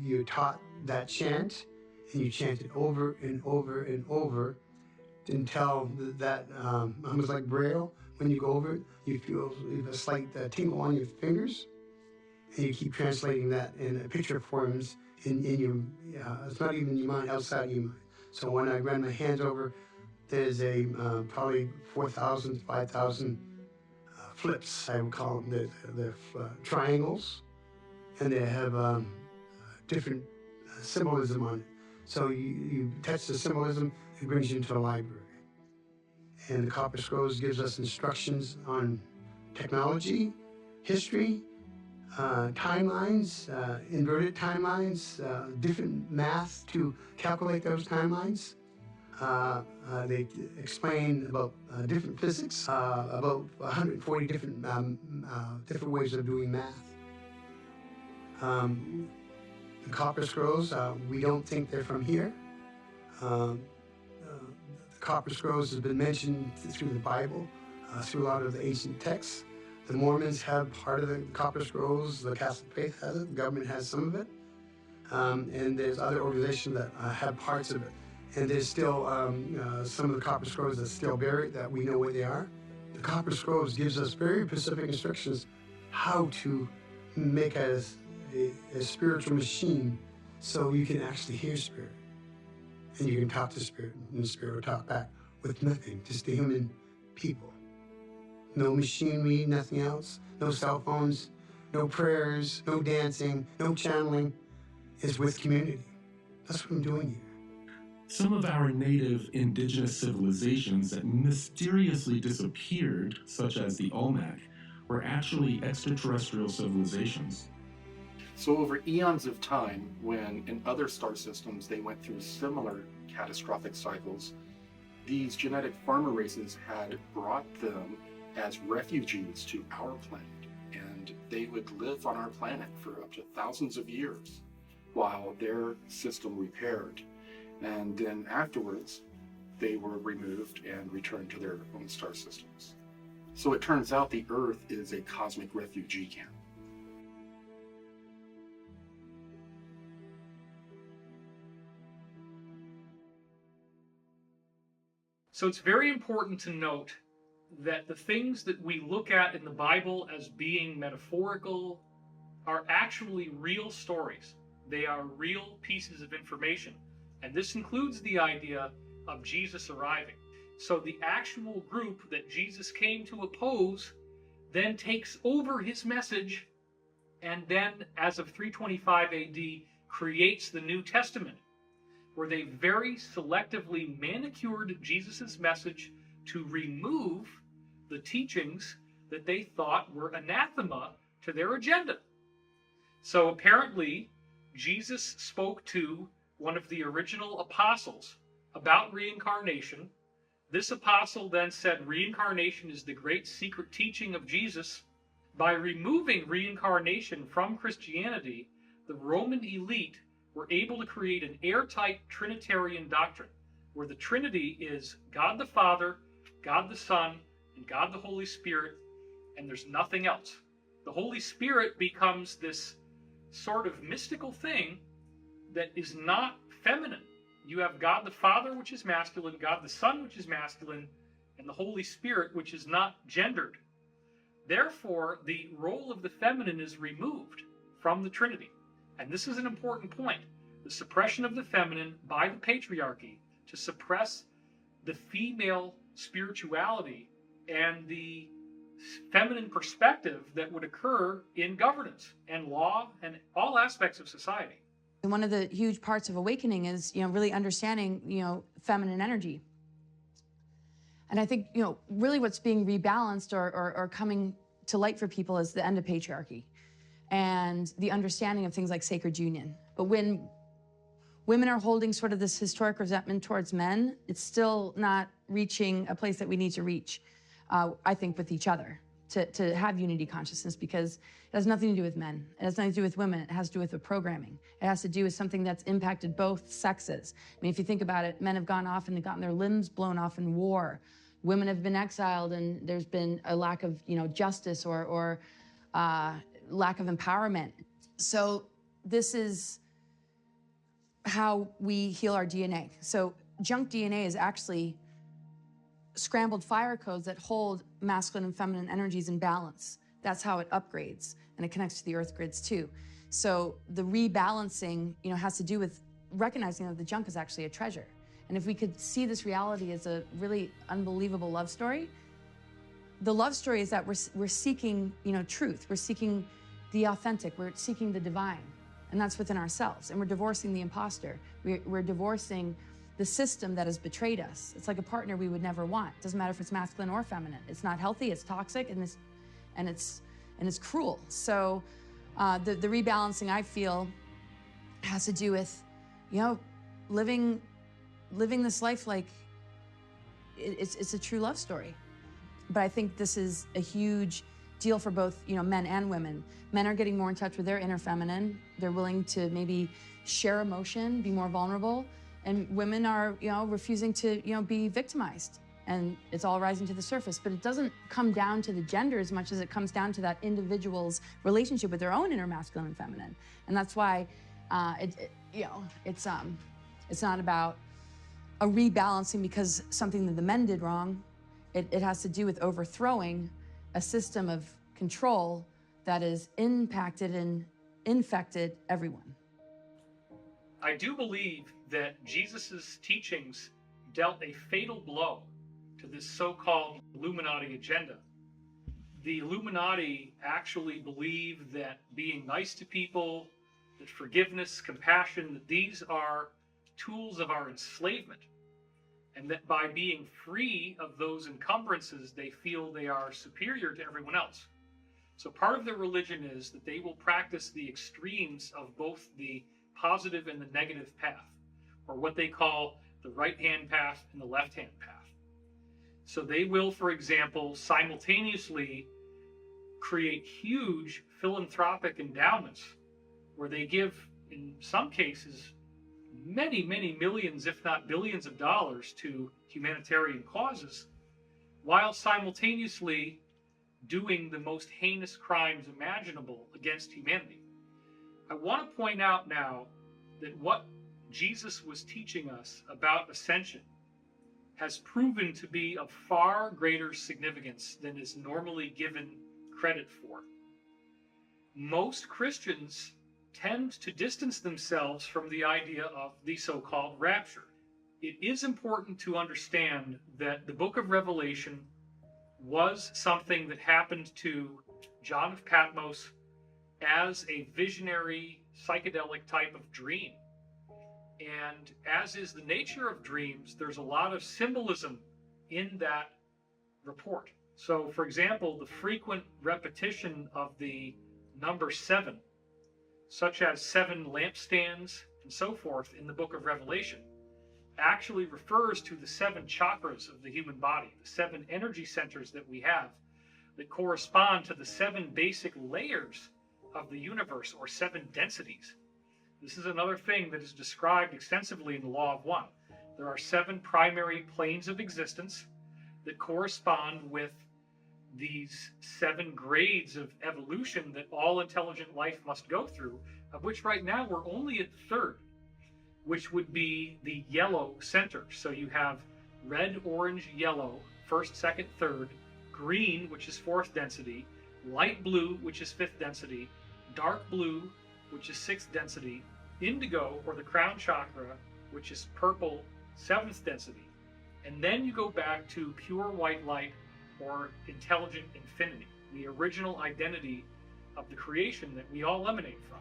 you're taught that chant, and you chant it over and over and over until that, almost like Braille, when you go over it, you feel a slight tingle on your fingers. And you keep translating that in a picture forms in your, it's not even in your mind, outside your mind. So when I run my hands over, there's a probably 4,000, 5,000 flips, I would call them. They're triangles, and they have different symbolism on it. So you touch the symbolism, it brings you into the library. And the Copper Scrolls gives us instructions on technology, history, timelines, inverted timelines, different math to calculate those timelines. They explain about different physics, about 140 different ways of doing math. The Copper Scrolls, we don't think they're from here. The Copper Scrolls has been mentioned through the Bible, through a lot of the ancient texts. The Mormons have part of the Copper Scrolls, the Catholic faith has it, the government has some of it, and there's other organizations that have parts of it. And there's still some of the Copper Scrolls that's still buried that we know where they are. The Copper Scrolls gives us very specific instructions how to make a spiritual machine so you can actually hear spirit. And you can talk to spirit, and the spirit will talk back with nothing, just the human people. No machinery, nothing else, no cell phones, no prayers, no dancing, no channeling. It's with community. That's what I'm doing here. Some of our native indigenous civilizations that mysteriously disappeared, such as the Olmec, were actually extraterrestrial civilizations. So over eons of time, when in other star systems they went through similar catastrophic cycles, these genetic farmer races had brought them as refugees to our planet, and they would live on our planet for up to thousands of years while their system repaired. And then afterwards, they were removed and returned to their own star systems. So it turns out the Earth is a cosmic refugee camp. So it's very important to note that the things that we look at in the Bible as being metaphorical are actually real stories. They are real pieces of information. And this includes the idea of Jesus arriving. So the actual group that Jesus came to oppose then takes over his message and then, as of 325 AD, creates the New Testament. where they very selectively manicured Jesus' message to remove the teachings that they thought were anathema to their agenda. So apparently, Jesus spoke to one of the original apostles about reincarnation. This apostle then said reincarnation is the great secret teaching of Jesus. By removing reincarnation from Christianity, the Roman elite were able to create an airtight Trinitarian doctrine, where the Trinity is God the Father, God the Son, and God the Holy Spirit, and there's nothing else. The Holy Spirit becomes this sort of mystical thing that is not feminine. You have God the Father, which is masculine, God the Son, which is masculine, and the Holy Spirit, which is not gendered. Therefore, the role of the feminine is removed from the Trinity. And this is an important point. The suppression of the feminine by the patriarchy to suppress the female spirituality and the feminine perspective that would occur in governance and law and all aspects of society. One of the huge parts of awakening is, really understanding, feminine energy. And I think, really what's being rebalanced or coming to light for people is the end of patriarchy and the understanding of things like sacred union. But when women are holding sort of this historic resentment towards men, it's still not reaching a place that we need to reach, I think, with each other, to have unity consciousness, because it has nothing to do with men. It has nothing to do with women. It has to do with the programming. It has to do with something that's impacted both sexes. I mean, if you think about it, men have gone off and they've gotten their limbs blown off in war. Women have been exiled, and there's been a lack of, justice or lack of empowerment. So this is how we heal our DNA. So junk DNA is actually scrambled fire codes that hold masculine and feminine energies in balance. That's how it upgrades, and it connects to the earth grids too. So the rebalancing, has to do with recognizing that the junk is actually a treasure. And if we could see this reality as a really unbelievable love story, the love story is that we're seeking, truth. We're seeking the authentic. We're seeking the divine, and that's within ourselves. And we're divorcing the imposter. We're divorcing the system that has betrayed us. It's like a partner we would never want. It doesn't matter if it's masculine or feminine. It's not healthy. It's toxic, and it's cruel. So the rebalancing, I feel, has to do with, living this life like it's a true love story. But I think this is a huge deal for both, men and women. Men are getting more in touch with their inner feminine. They're willing to maybe share emotion, be more vulnerable. And women are, refusing to, be victimized. And it's all rising to the surface. But it doesn't come down to the gender as much as it comes down to that individual's relationship with their own inner masculine and feminine. And that's why, it's not about a rebalancing because something that the men did wrong. It has to do with overthrowing a system of control that has impacted and infected everyone. I do believe that Jesus' teachings dealt a fatal blow to this so-called Illuminati agenda. The Illuminati actually believe that being nice to people, that forgiveness, compassion, that these are tools of our enslavement, and that by being free of those encumbrances, they feel they are superior to everyone else. So part of their religion is that they will practice the extremes of both the positive and the negative path, or what they call the right-hand path and the left-hand path. So they will, for example, simultaneously create huge philanthropic endowments where they give, in some cases, many, many millions, if not billions of dollars to humanitarian causes, while simultaneously doing the most heinous crimes imaginable against humanity. I want to point out now that what Jesus was teaching us about ascension has proven to be of far greater significance than is normally given credit for. Most Christians tend to distance themselves from the idea of the so-called rapture. It is important to understand that the book of Revelation was something that happened to John of Patmos as a visionary, psychedelic type of dream. And as is the nature of dreams, there's a lot of symbolism in that report. So, for example, the frequent repetition of the number 7, such as 7 lampstands and so forth in the book of Revelation, actually refers to the 7 chakras of the human body, the 7 energy centers that we have that correspond to the 7 basic layers of the universe, or 7 densities. This is another thing that is described extensively in the Law of One. There are 7 primary planes of existence that correspond with these 7 grades of evolution that all intelligent life must go through, of which right now we're only at the 3rd, which would be the yellow center. So you have red, orange, yellow, 1st, 2nd, 3rd, green, which is 4th density, light blue, which is 5th density, dark blue, which is 6th density, indigo, or the crown chakra, which is purple, 7th density. And then you go back to pure white light, or intelligent infinity, the original identity of the creation that we all emanate from.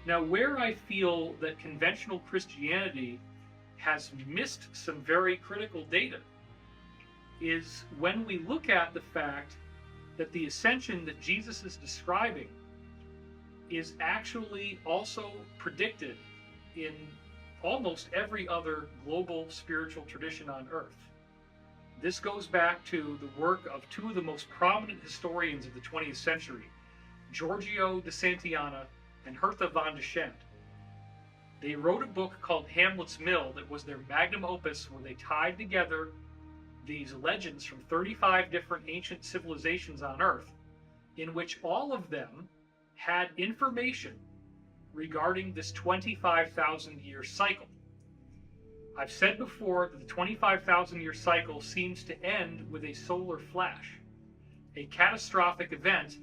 Now, where I feel that conventional Christianity has missed some very critical data is when we look at the fact that the ascension that Jesus is describing is actually also predicted in almost every other global spiritual tradition on earth. This goes back to the work of 2 of the most prominent historians of the 20th century, Giorgio de Santillana and Hertha von Dechant. They wrote a book called Hamlet's Mill that was their magnum opus, where they tied together these legends from 35 different ancient civilizations on Earth, in which all of them had information regarding this 25,000-year cycle. I've said before that the 25,000-year cycle seems to end with a solar flash, a catastrophic event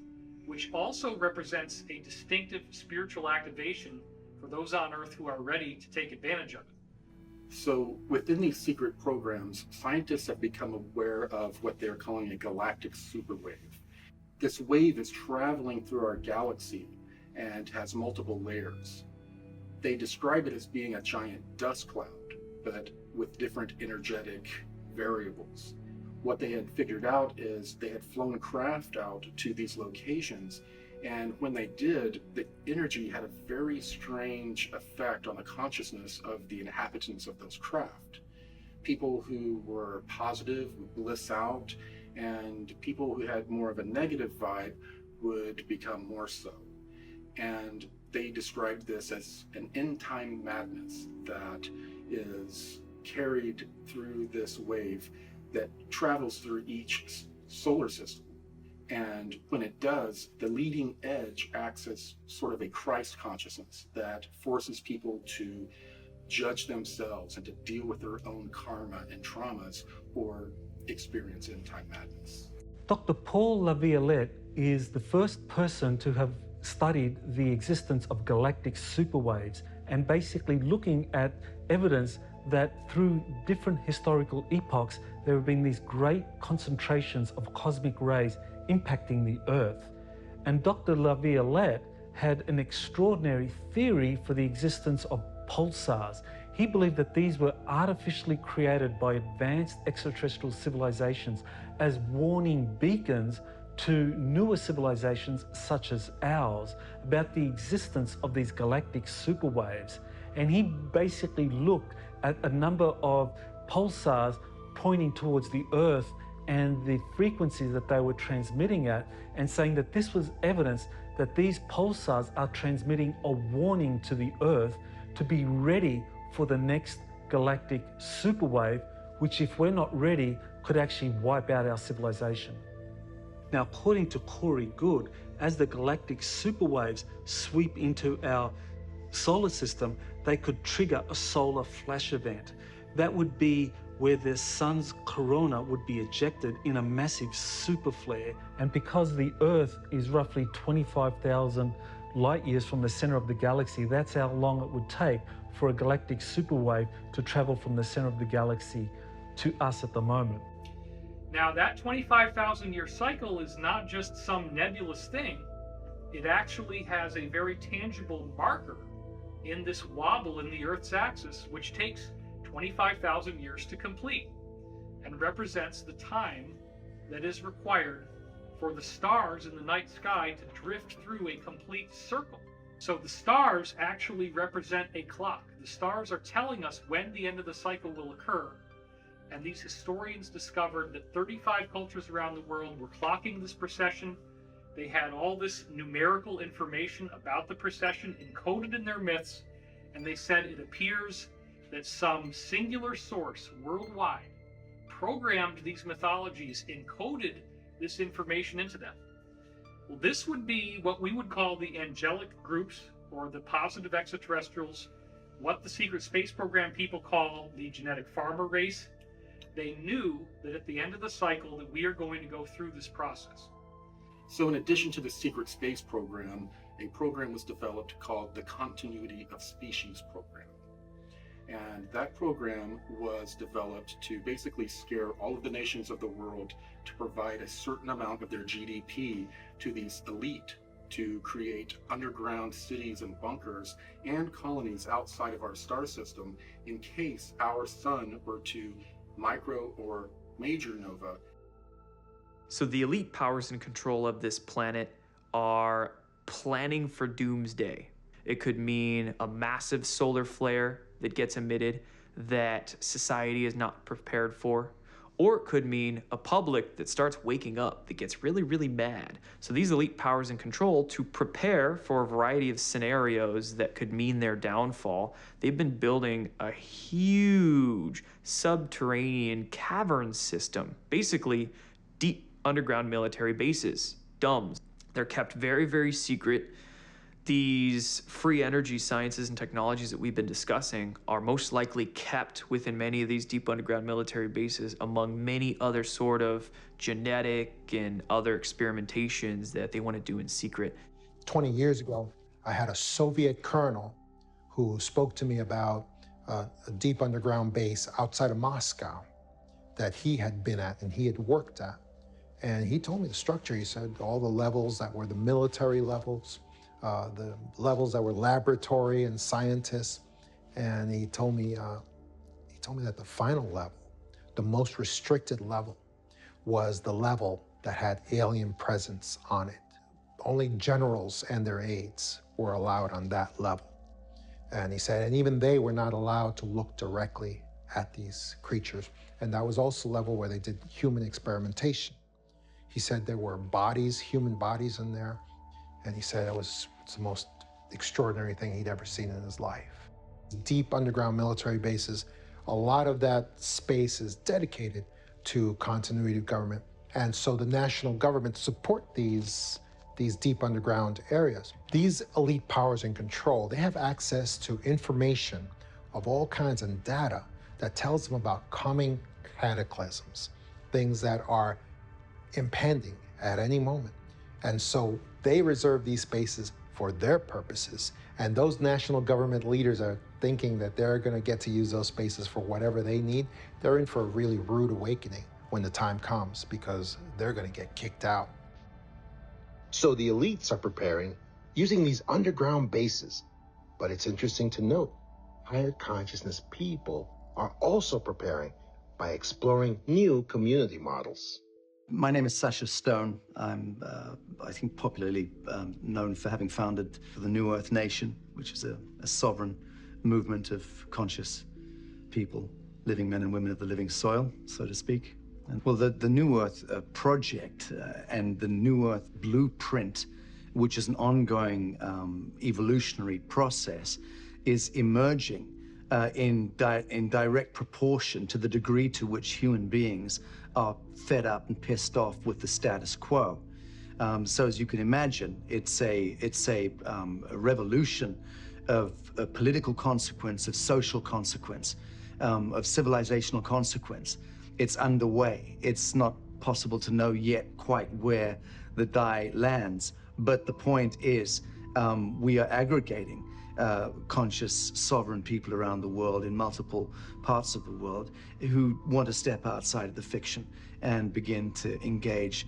which also represents a distinctive spiritual activation for those on Earth who are ready to take advantage of it. So within these secret programs, scientists have become aware of what they're calling a galactic superwave. This wave is traveling through our galaxy and has multiple layers. They describe it as being a giant dust cloud, but with different energetic variables. What they had figured out is they had flown craft out to these locations, and when they did, the energy had a very strange effect on the consciousness of the inhabitants of those craft. People who were positive would bliss out, and people who had more of a negative vibe would become more so. And they described this as an end-time madness that is carried through this wave that travels through each solar system. And when it does, the leading edge acts as sort of a Christ consciousness that forces people to judge themselves and to deal with their own karma and traumas, or experience end-time madness. Dr. Paul Laviolette is the first person to have studied the existence of galactic superwaves, and basically looking at evidence that through different historical epochs there have been these great concentrations of cosmic rays impacting the Earth. And Dr. Laviolette had an extraordinary theory for the existence of pulsars. He believed that these were artificially created by advanced extraterrestrial civilizations as warning beacons to newer civilizations such as ours about the existence of these galactic superwaves. And he basically looked at a number of pulsars pointing towards the Earth and the frequencies that they were transmitting at, and saying that this was evidence that these pulsars are transmitting a warning to the Earth to be ready for the next galactic superwave, which, if we're not ready, could actually wipe out our civilization. Now, according to Corey Good, as the galactic superwaves sweep into our solar system, they could trigger a solar flash event. That would be where the sun's corona would be ejected in a massive super flare. And because the Earth is roughly 25,000 light years from the center of the galaxy, that's how long it would take for a galactic superwave to travel from the center of the galaxy to us at the moment. Now, that 25,000-year cycle is not just some nebulous thing. It actually has a very tangible marker in this wobble in the Earth's axis, which takes 25,000 years to complete and represents the time that is required for the stars in the night sky to drift through a complete circle. So the stars actually represent a clock. The stars are telling us when the end of the cycle will occur. And these historians discovered that 35 cultures around the world were clocking this precession. They had all this numerical information about the precession encoded in their myths, and they said it appears that some singular source worldwide programmed these mythologies, encoded this information into them. Well, this would be what we would call the angelic groups, or the positive extraterrestrials, what the secret space program people call the genetic farmer race. They knew that at the end of the cycle that we are going to go through this process. So in addition to the secret space program, a program was developed called the Continuity of Species program. And that program was developed to basically scare all of the nations of the world to provide a certain amount of their GDP to these elite to create underground cities and bunkers and colonies outside of our star system in case our sun were to micro or major nova. So the elite powers in control of this planet are planning for doomsday. It could mean a massive solar flare that gets emitted that society is not prepared for, or it could mean a public that starts waking up, that gets really, really mad. So these elite powers in control, to prepare for a variety of scenarios that could mean their downfall, they've been building a huge subterranean cavern system, basically deep underground military bases, DUMBs. They're kept very, very secret. These free energy sciences and technologies that we've been discussing are most likely kept within many of these deep underground military bases, among many other sort of genetic and other experimentations that they want to do in secret. 20 years ago, I had a Soviet colonel who spoke to me about a deep underground base outside of Moscow that he had been at and he had worked at. And he told me the structure. He said all the levels that were the military levels, the levels that were laboratory and scientists, and he told me that the final level, the most restricted level, was the level that had alien presence on it. Only generals and their aides were allowed on that level. And he said, and even they were not allowed to look directly at these creatures. And that was also the level where they did human experimentation. He said there were bodies, human bodies in there, and he said it's the most extraordinary thing he'd ever seen in his life. Deep underground military bases, a lot of that space is dedicated to continuity of government, and so the national government support these deep underground areas. These elite powers in control, they have access to information of all kinds and data that tells them about coming cataclysms, things that are impending at any moment. And so they reserve these spaces for their purposes. And those national government leaders are thinking that they're going to get to use those spaces for whatever they need. They're in for a really rude awakening when the time comes, because they're going to get kicked out. So the elites are preparing using these underground bases. But it's interesting to note, higher consciousness people are also preparing by exploring new community models. My name is Sasha Stone. I'm, I think, popularly known for having founded the New Earth Nation, which is a sovereign movement of conscious people, living men and women of the living soil, so to speak. And, well, the New Earth Project and the New Earth Blueprint, which is an ongoing evolutionary process, is emerging in direct proportion to the degree to which human beings are fed up and pissed off with the status quo. So as you can imagine, it's a revolution of political consequence, of social consequence, of civilizational consequence. It's underway. It's not possible to know yet quite where the die lands, but the point is we are aggregating conscious, sovereign people around the world in multiple parts of the world who want to step outside of the fiction and begin to engage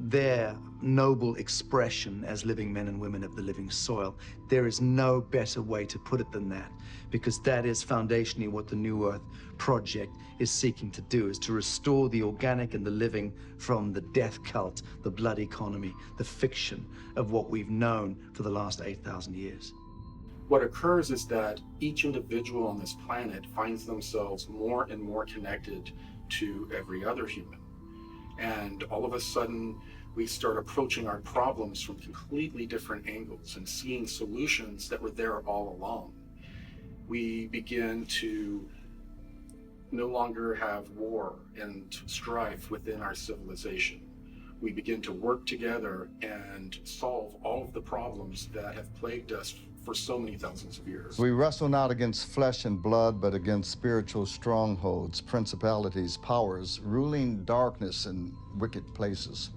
their noble expression as living men and women of the living soil. There is no better way to put it than that, because that is foundationally what the New Earth Project is seeking to do, is to restore the organic and the living from the death cult, the blood economy, the fiction of what we've known for the last 8,000 years. What occurs is that each individual on this planet finds themselves more and more connected to every other human. And all of a sudden, we start approaching our problems from completely different angles and seeing solutions that were there all along. We begin to no longer have war and strife within our civilization. We begin to work together and solve all of the problems that have plagued us for so many thousands of years. We wrestle not against flesh and blood, but against spiritual strongholds, principalities, powers, ruling darkness in wicked places.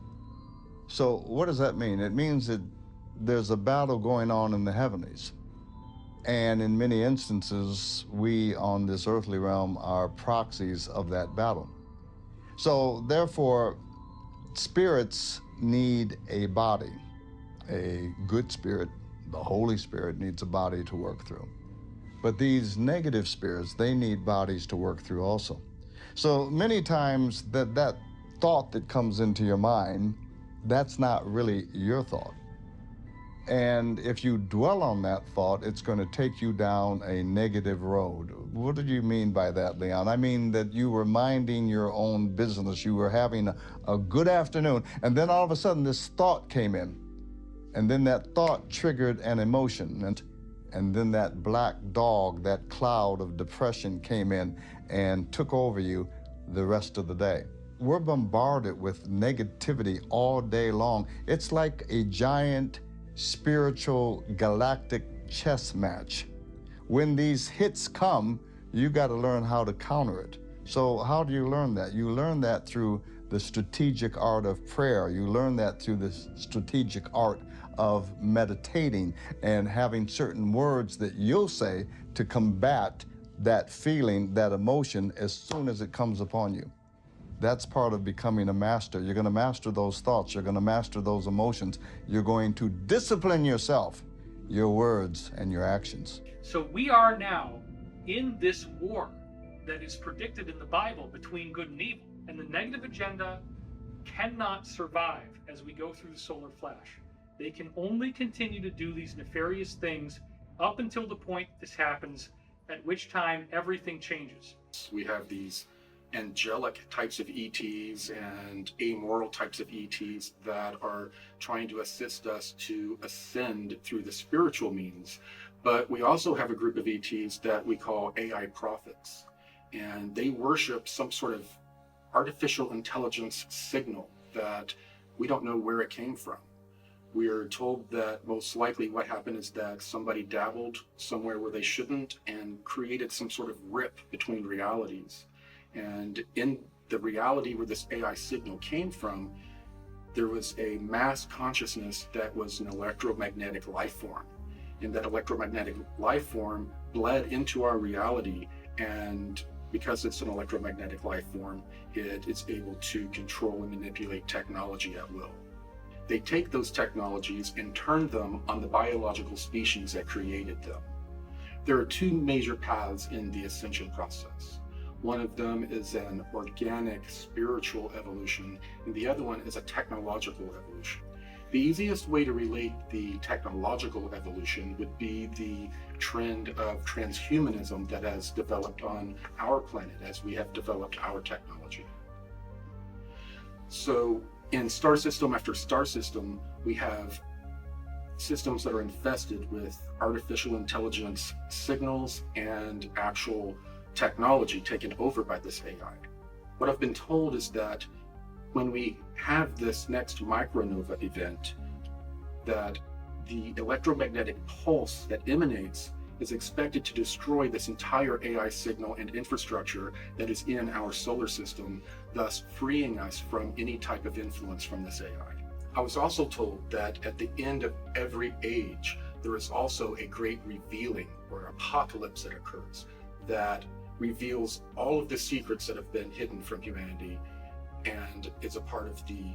So what does that mean? It means that there's a battle going on in the heavenlies. And in many instances, we on this earthly realm are proxies of that battle. So therefore, spirits need a body. A good spirit, the Holy Spirit, needs a body to work through. But these negative spirits, they need bodies to work through also. So many times that thought that comes into your mind, that's not really your thought. And if you dwell on that thought, it's going to take you down a negative road. What do you mean by that, Leon? I mean that you were minding your own business. You were having a good afternoon, and then all of a sudden this thought came in. And then that thought triggered an emotion. And then that black dog, that cloud of depression came in and took over you the rest of the day. We're bombarded with negativity all day long. It's like a giant spiritual galactic chess match. When these hits come, you got to learn how to counter it. So how do you learn that? You learn that through the strategic art of prayer. You learn that through the strategic art of meditating and having certain words that you'll say to combat that feeling, that emotion, as soon as it comes upon you. That's part of becoming a master. You're going to master those thoughts. You're going to master those emotions. You're going to discipline yourself, your words and your actions. So we are now in this war that is predicted in the Bible between good and evil. And the negative agenda cannot survive as we go through the solar flash. They can only continue to do these nefarious things up until the point this happens, at which time everything changes. We have these angelic types of ETs and amoral types of ETs that are trying to assist us to ascend through the spiritual means. But we also have a group of ETs that we call AI prophets, and they worship some sort of artificial intelligence signal that we don't know where it came from. We are told that most likely what happened is that somebody dabbled somewhere where they shouldn't and created some sort of rip between realities. And in the reality where this AI signal came from, there was a mass consciousness that was an electromagnetic life form. And that electromagnetic life form bled into our reality, and because it's an electromagnetic life form, it is able to control and manipulate technology at will. They take those technologies and turn them on the biological species that created them. There are two major paths in the ascension process. One of them is an organic spiritual evolution, and the other one is a technological evolution. The easiest way to relate the technological evolution would be the trend of transhumanism that has developed on our planet as we have developed our technology. So in star system after star system, we have systems that are infested with artificial intelligence signals and actual technology taken over by this AI. What I've been told is that when we have this next micronova event, that the electromagnetic pulse that emanates is expected to destroy this entire AI signal and infrastructure that is in our solar system, thus freeing us from any type of influence from this AI. I was also told that at the end of every age, there is also a great revealing or apocalypse that occurs that reveals all of the secrets that have been hidden from humanity and is a part of the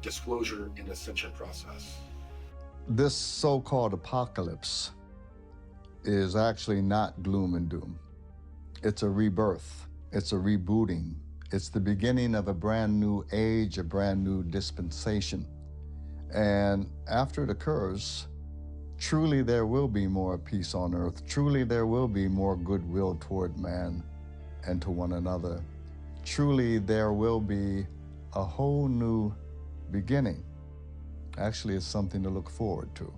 disclosure and ascension process. This so-called apocalypse is actually not gloom and doom. It's a rebirth. It's a rebooting. It's the beginning of a brand new age, a brand new dispensation. And after it occurs, truly there will be more peace on earth. Truly there will be more goodwill toward man and to one another. Truly there will be a whole new beginning. Actually, it's something to look forward to.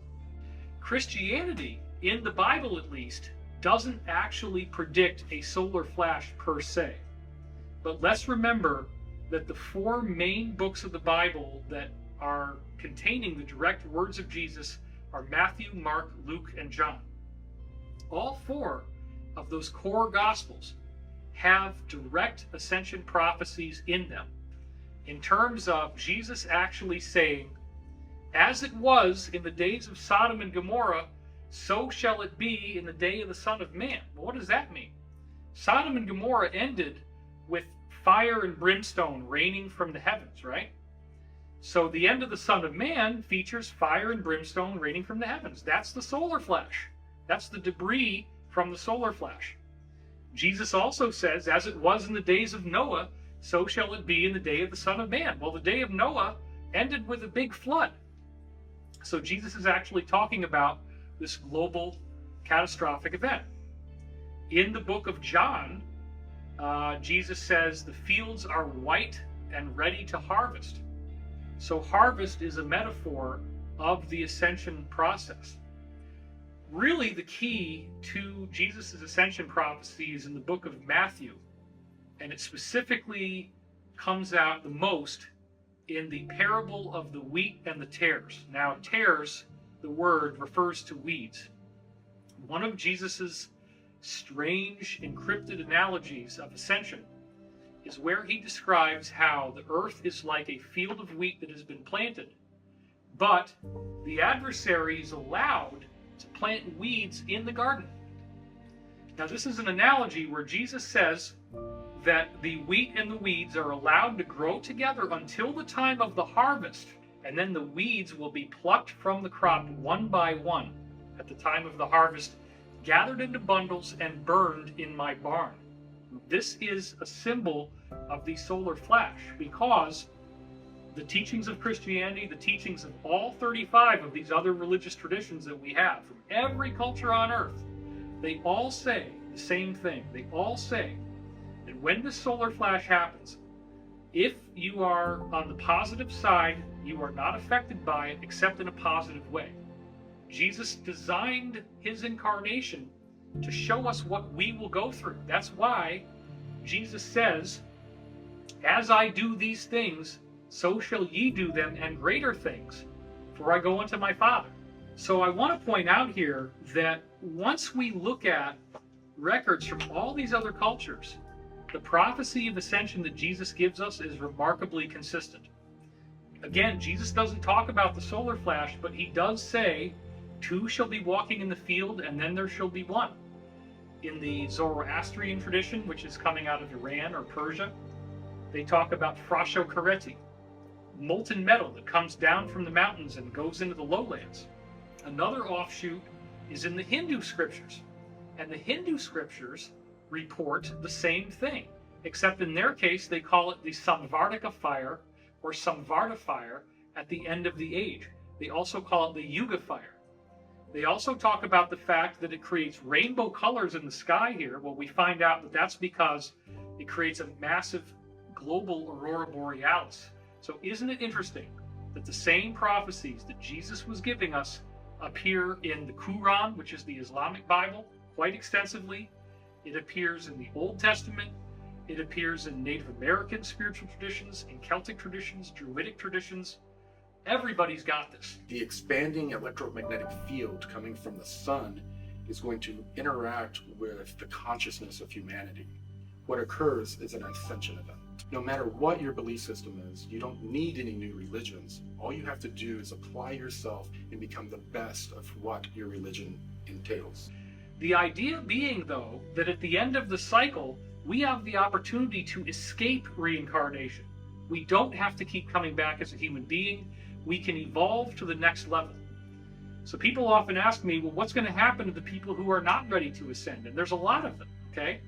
Christianity, in the Bible at least, doesn't actually predict a solar flash per se. But let's remember that the four main books of the Bible that are containing the direct words of Jesus are Matthew, Mark, Luke, and John. All four of those core Gospels have direct ascension prophecies in them, in terms of Jesus actually saying, as it was in the days of Sodom and Gomorrah, so shall it be in the day of the Son of Man. Well, what does that mean? Sodom and Gomorrah ended with fire and brimstone raining from the heavens, right? So the end of the Son of Man features fire and brimstone raining from the heavens. That's the solar flash. That's the debris from the solar flash. Jesus also says, as it was in the days of Noah, so shall it be in the day of the Son of Man. Well, the day of Noah ended with a big flood. So Jesus is actually talking about this global catastrophic event. In the book of John, Jesus says the fields are white and ready to harvest. So harvest is a metaphor of the ascension process. Really, the key to Jesus' ascension prophecy is in the book of Matthew, and it specifically comes out the most in the parable of the wheat and the tares. Now, tares, the word, refers to weeds. One of Jesus's strange encrypted analogies of ascension is where he describes how the earth is like a field of wheat that has been planted, but the adversary is allowed to plant weeds in the garden. Now, this is an analogy where Jesus says that the wheat and the weeds are allowed to grow together until the time of the harvest, and then the weeds will be plucked from the crop one by one at the time of the harvest, gathered into bundles and burned in my barn. This is a symbol of the solar flash, because the teachings of Christianity, the teachings of all 35 of these other religious traditions that we have from every culture on earth, they all say the same thing. They all say that when the solar flash happens, if you are on the positive side, you are not affected by it except in a positive way. Jesus designed his incarnation to show us what we will go through. That's why Jesus says, as I do these things, so shall ye do them, and greater things, for I go unto my Father. So I want to point out here that once we look at records from all these other cultures, the prophecy of ascension that Jesus gives us is remarkably consistent. Again, Jesus doesn't talk about the solar flash, but he does say, two shall be walking in the field, and then there shall be one. In the Zoroastrian tradition, which is coming out of Iran or Persia, they talk about frashokareti, molten metal that comes down from the mountains and goes into the lowlands. Another offshoot is in the Hindu scriptures, and the Hindu scriptures report the same thing, except in their case they call it the Samvartika fire or Samvarta fire at the end of the age. They also call it the Yuga fire. They also talk about the fact that it creates rainbow colors in the sky here. Well, we find out that that's because it creates a massive global aurora borealis. So isn't it interesting that the same prophecies that Jesus was giving us appear in the Quran, which is the Islamic Bible, quite extensively. It appears in the Old Testament. It appears in Native American spiritual traditions, in Celtic traditions, Druidic traditions. Everybody's got this. The expanding electromagnetic field coming from the sun is going to interact with the consciousness of humanity. What occurs is an ascension event. No matter what your belief system is, you don't need any new religions. All you have to do is apply yourself and become the best of what your religion entails. The idea being, though, that at the end of the cycle, we have the opportunity to escape reincarnation. We don't have to keep coming back as a human being. We can evolve to the next level. So people often ask me, well, what's going to happen to the people who are not ready to ascend? And there's a lot of them, okay?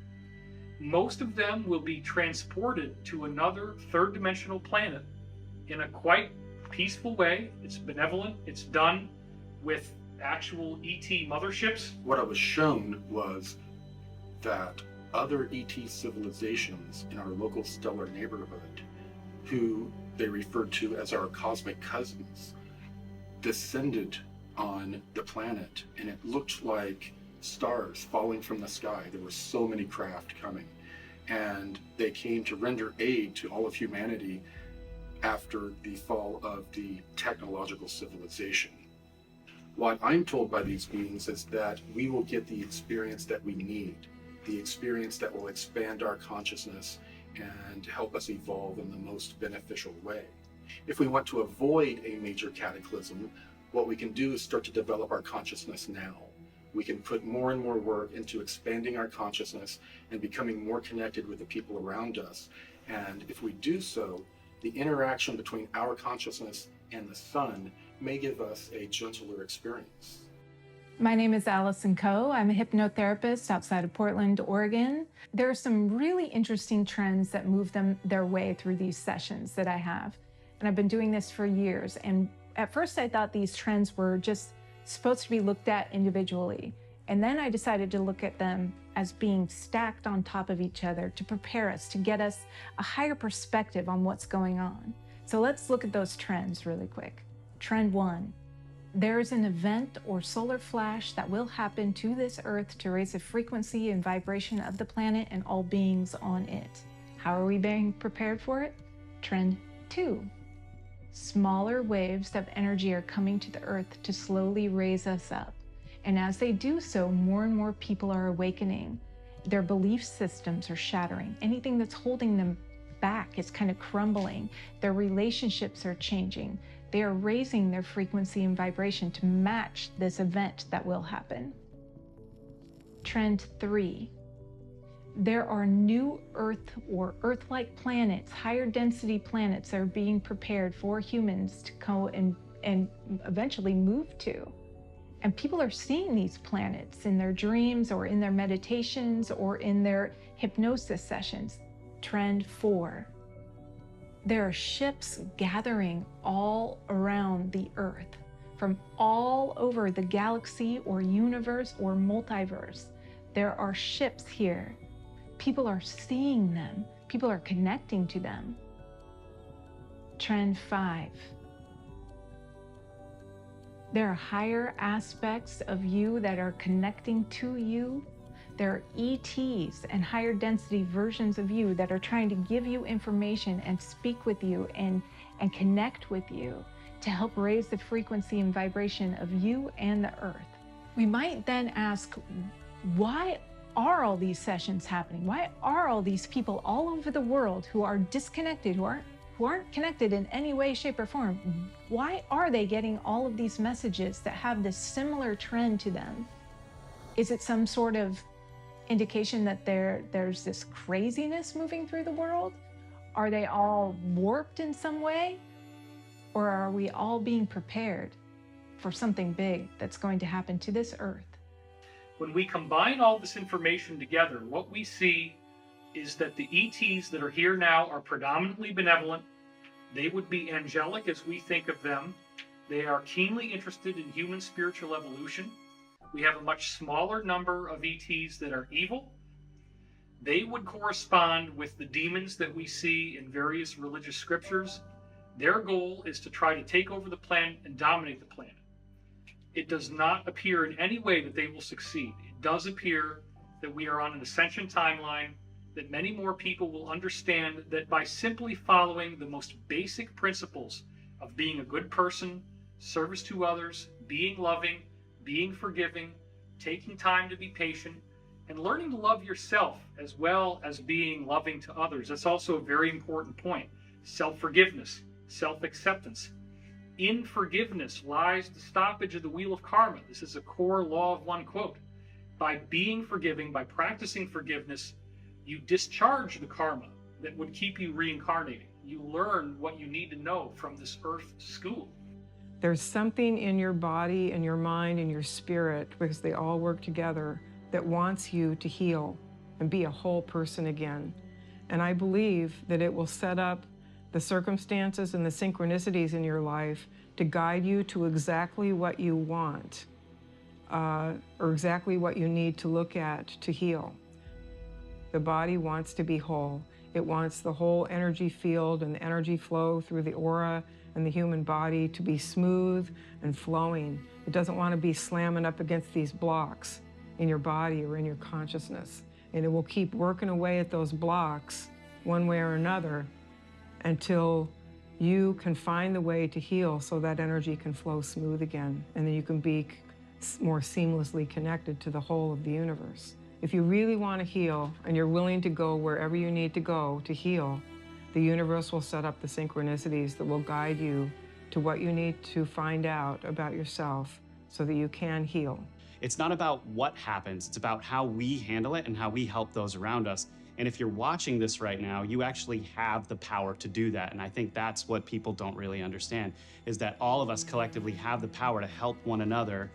Most of them will be transported to another third-dimensional planet in a quite peaceful way. It's benevolent. It's done with actual ET motherships. What I was shown was that other ET civilizations in our local stellar neighborhood, who they referred to as our cosmic cousins, descended on the planet, and it looked like stars falling from the sky. There were so many craft coming, and they came to render aid to all of humanity after the fall of the technological civilization. What I'm told by these beings is that we will get the experience that we need, the experience that will expand our consciousness and help us evolve in the most beneficial way. If we want to avoid a major cataclysm, what we can do is start to develop our consciousness now. We can put more and more work into expanding our consciousness and becoming more connected with the people around us. And if we do so, the interaction between our consciousness and the sun may give us a gentler experience. My name is Allison Coe. I'm a hypnotherapist outside of Portland, Oregon. There are some really interesting trends that move their way through these sessions that I have. And I've been doing this for years. And at first I thought these trends were just supposed to be looked at individually. And then I decided to look at them as being stacked on top of each other to prepare us, to get us a higher perspective on what's going on. So let's look at those trends really quick. Trend 1. There is an event or solar flash that will happen to this Earth to raise the frequency and vibration of the planet and all beings on it. How are we being prepared for it? Trend 2. Smaller waves of energy are coming to the Earth to slowly raise us up. And as they do so, more and more people are awakening. Their belief systems are shattering. Anything that's holding them back is kind of crumbling. Their relationships are changing. They are raising their frequency and vibration to match this event that will happen. Trend 3. There are new Earth or Earth-like planets, higher density planets that are being prepared for humans to go and eventually move to. And people are seeing these planets in their dreams or in their meditations or in their hypnosis sessions. Trend 4. There are ships gathering all around the Earth from all over the galaxy or universe or multiverse. There are ships here. People are seeing them. People are connecting to them. Trend 5. There are higher aspects of you that are connecting to you. There are ETs and higher density versions of you that are trying to give you information and speak with you and connect with you to help raise the frequency and vibration of you and the Earth. We might then ask, why are all these sessions happening? Why are all these people all over the world who are disconnected, who aren't connected in any way, shape, or form? Why are they getting all of these messages that have this similar trend to them? Is it some sort of indication that there's this craziness moving through the world? Are they all warped in some way? Or are we all being prepared for something big that's going to happen to this Earth? When we combine all this information together, what we see is that the ETs that are here now are predominantly benevolent. They would be angelic as we think of them. They are keenly interested in human spiritual evolution. We have a much smaller number of ETs that are evil. They would correspond with the demons that we see in various religious scriptures. Their goal is to try to take over the planet and dominate the planet. It does not appear in any way that they will succeed. It does appear that we are on an ascension timeline, that many more people will understand that by simply following the most basic principles of being a good person, service to others, being loving, being forgiving, taking time to be patient, and learning to love yourself as well as being loving to others. That's also a very important point. Self-forgiveness, self-acceptance. In forgiveness lies the stoppage of the wheel of karma. This is a core law of one quote. By being forgiving, by practicing forgiveness, you discharge the karma that would keep you reincarnating. you learn what you need to know from this earth school. There's something in your body and your mind and your spirit, because they all work together, that wants you to heal and be a whole person again. And I believe that it will set up the circumstances and the synchronicities in your life to guide you to exactly what you want, or exactly what you need to look at to heal. The body wants to be whole. It wants the whole energy field and the energy flow through the aura and the human body to be smooth and flowing. It doesn't want to be slamming up against these blocks in your body or in your consciousness. And it will keep working away at those blocks one way or another until you can find the way to heal so that energy can flow smooth again. And then you can be more seamlessly connected to the whole of the universe. If you really want to heal and you're willing to go wherever you need to go to heal, the universe will set up the synchronicities that will guide you to what you need to find out about yourself so that you can heal. It's not about what happens, it's about how we handle it and how we help those around us. And if you're watching this right now, you actually have the power to do that. And I think that's what people don't really understand, is that all of us collectively have the power to help one another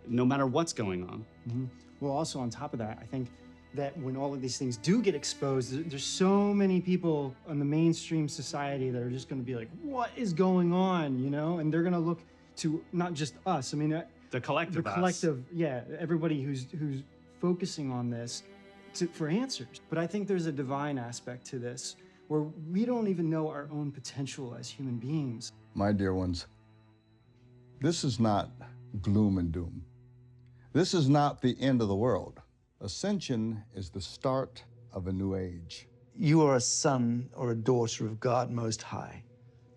no matter what's going on. Mm-hmm. Well, also on top of that, I think that when all of these things do get exposed, there's so many people in the mainstream society that are just going to be like, what is going on, you know? And they're going to look to not just us, I mean, the collective yeah, everybody who's focusing on this for answers. But I think there's a divine aspect to this where we don't even know our own potential as human beings. My dear ones, this is not gloom and doom. This is not the end of the world. Ascension is the start of a new age. You are a son or a daughter of God Most High.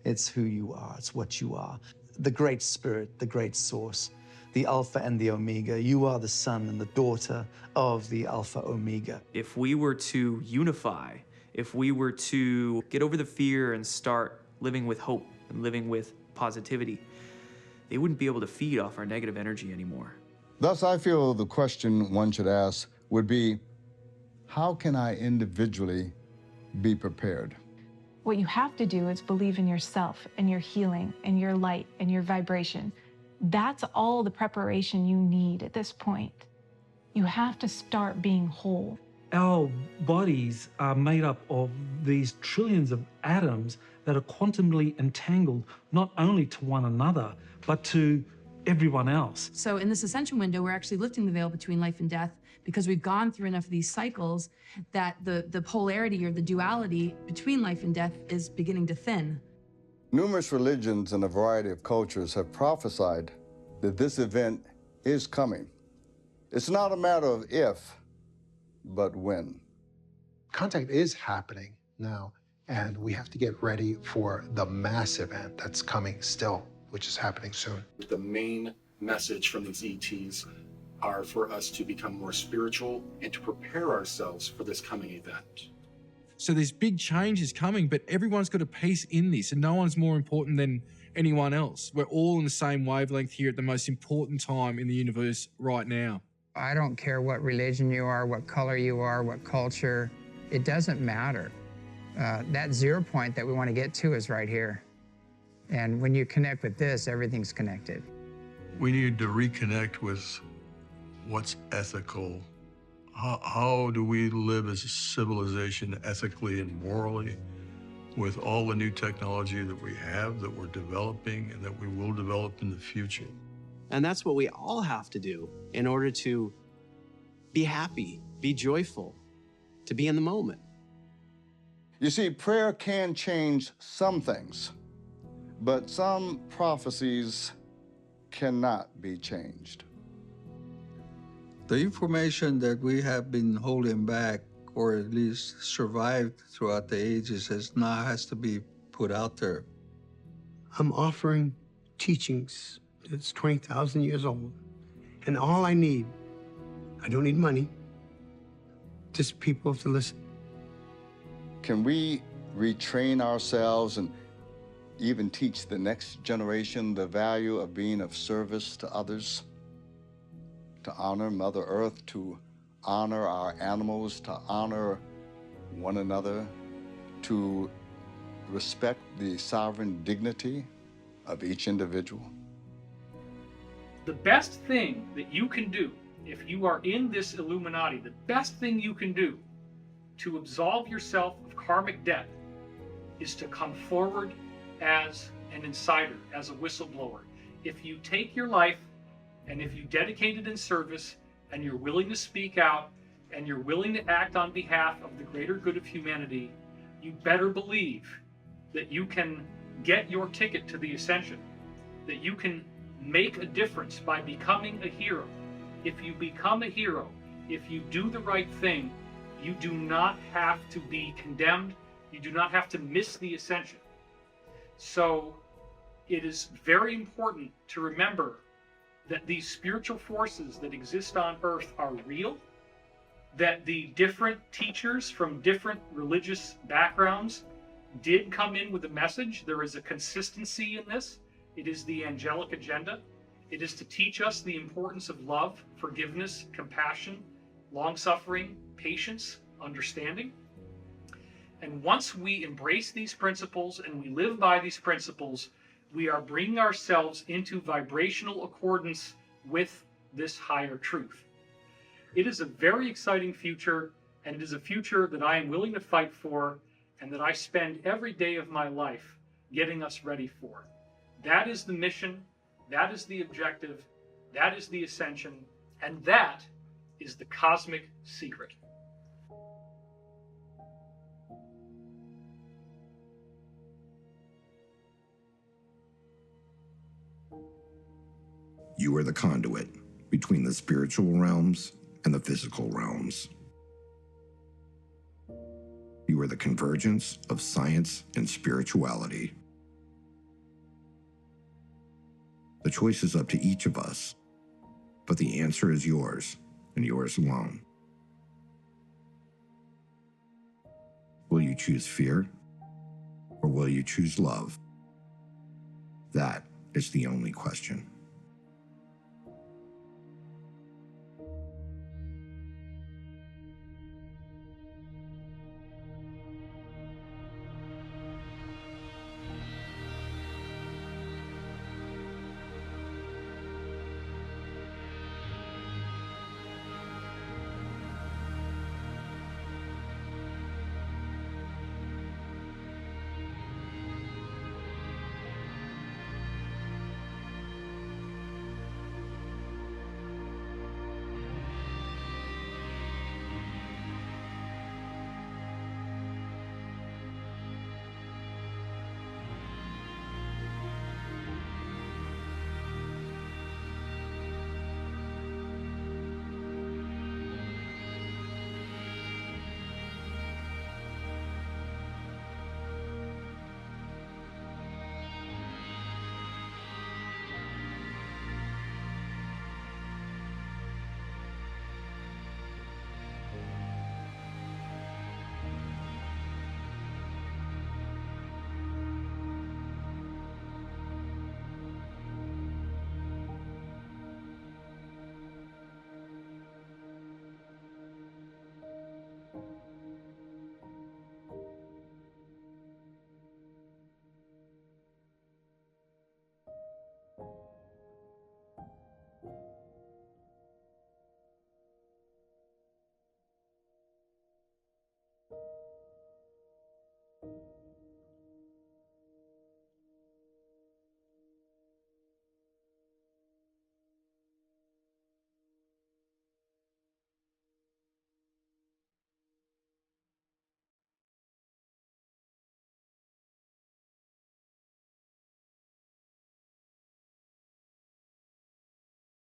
It's who you are, it's what you are. The Great Spirit, the Great Source, the Alpha and the Omega. You are the son and the daughter of the Alpha Omega. If we were to unify, if we were to get over the fear and start living with hope and living with positivity, they wouldn't be able to feed off our negative energy anymore. Thus, I feel the question one should ask would be, how can I individually be prepared? What you have to do is believe in yourself and your healing and your light and your vibration. That's all the preparation you need at this point. You have to start being whole. Our bodies are made up of these trillions of atoms that are quantumly entangled, not only to one another, but to everyone else. So in this ascension window, we're actually lifting the veil between life and death because we've gone through enough of these cycles that the polarity or the duality between life and death is beginning to thin. Numerous religions and a variety of cultures have prophesied that this event is coming. It's not a matter of if, but when. Contact is happening now, and we have to get ready for the mass event that's coming still, which is happening soon. The main message from these ETs are for us to become more spiritual and to prepare ourselves for this coming event. So there's big changes coming, but everyone's got a piece in this, and no one's more important than anyone else. We're all in the same wavelength here at the most important time in the universe right now. I don't care what religion you are, what color you are, what culture. It doesn't matter. That 0 point that we want to get to is right here. And when you connect with this, everything's connected. We need to reconnect with what's ethical. How do we live as a civilization ethically and morally with all the new technology that we have, that we're developing, and that we will develop in the future? And that's what we all have to do in order to be happy, be joyful, to be in the moment. You see, prayer can change some things, but some prophecies cannot be changed. The information that we have been holding back, or at least survived throughout the ages, has to be put out there. I'm offering teachings that's 20,000 years old, and all I need, I don't need money, just people to listen. Can we retrain ourselves and even teach the next generation the value of being of service to others? To honor Mother Earth, to honor our animals, to honor one another, to respect the sovereign dignity of each individual? The best thing that you can do, if you are in this Illuminati, the best thing you can do to absolve yourself of karmic debt is to come forward as an insider, as a whistleblower. If you take your life and if you dedicate it in service and you're willing to speak out and you're willing to act on behalf of the greater good of humanity, you better believe that you can get your ticket to the ascension, that you can make a difference by becoming a hero. If you become a hero, if you do the right thing, you do not have to be condemned. You do not have to miss the ascension. So it is very important to remember that these spiritual forces that exist on earth are real, that the different teachers from different religious backgrounds did come in with a message. There is a consistency in this. It is the angelic agenda. It is to teach us the importance of love, forgiveness, compassion, long-suffering, patience, understanding. And once we embrace these principles and we live by these principles, we are bringing ourselves into vibrational accordance with this higher truth. It is a very exciting future, and it is a future that I am willing to fight for and that I spend every day of my life getting us ready for. That is the mission, that is the objective, that is the ascension, and that is the cosmic secret. You are the conduit between the spiritual realms and the physical realms. You are the convergence of science and spirituality. The choice is up to each of us, but the answer is yours and yours alone. Will you choose fear or will you choose love? That is the only question.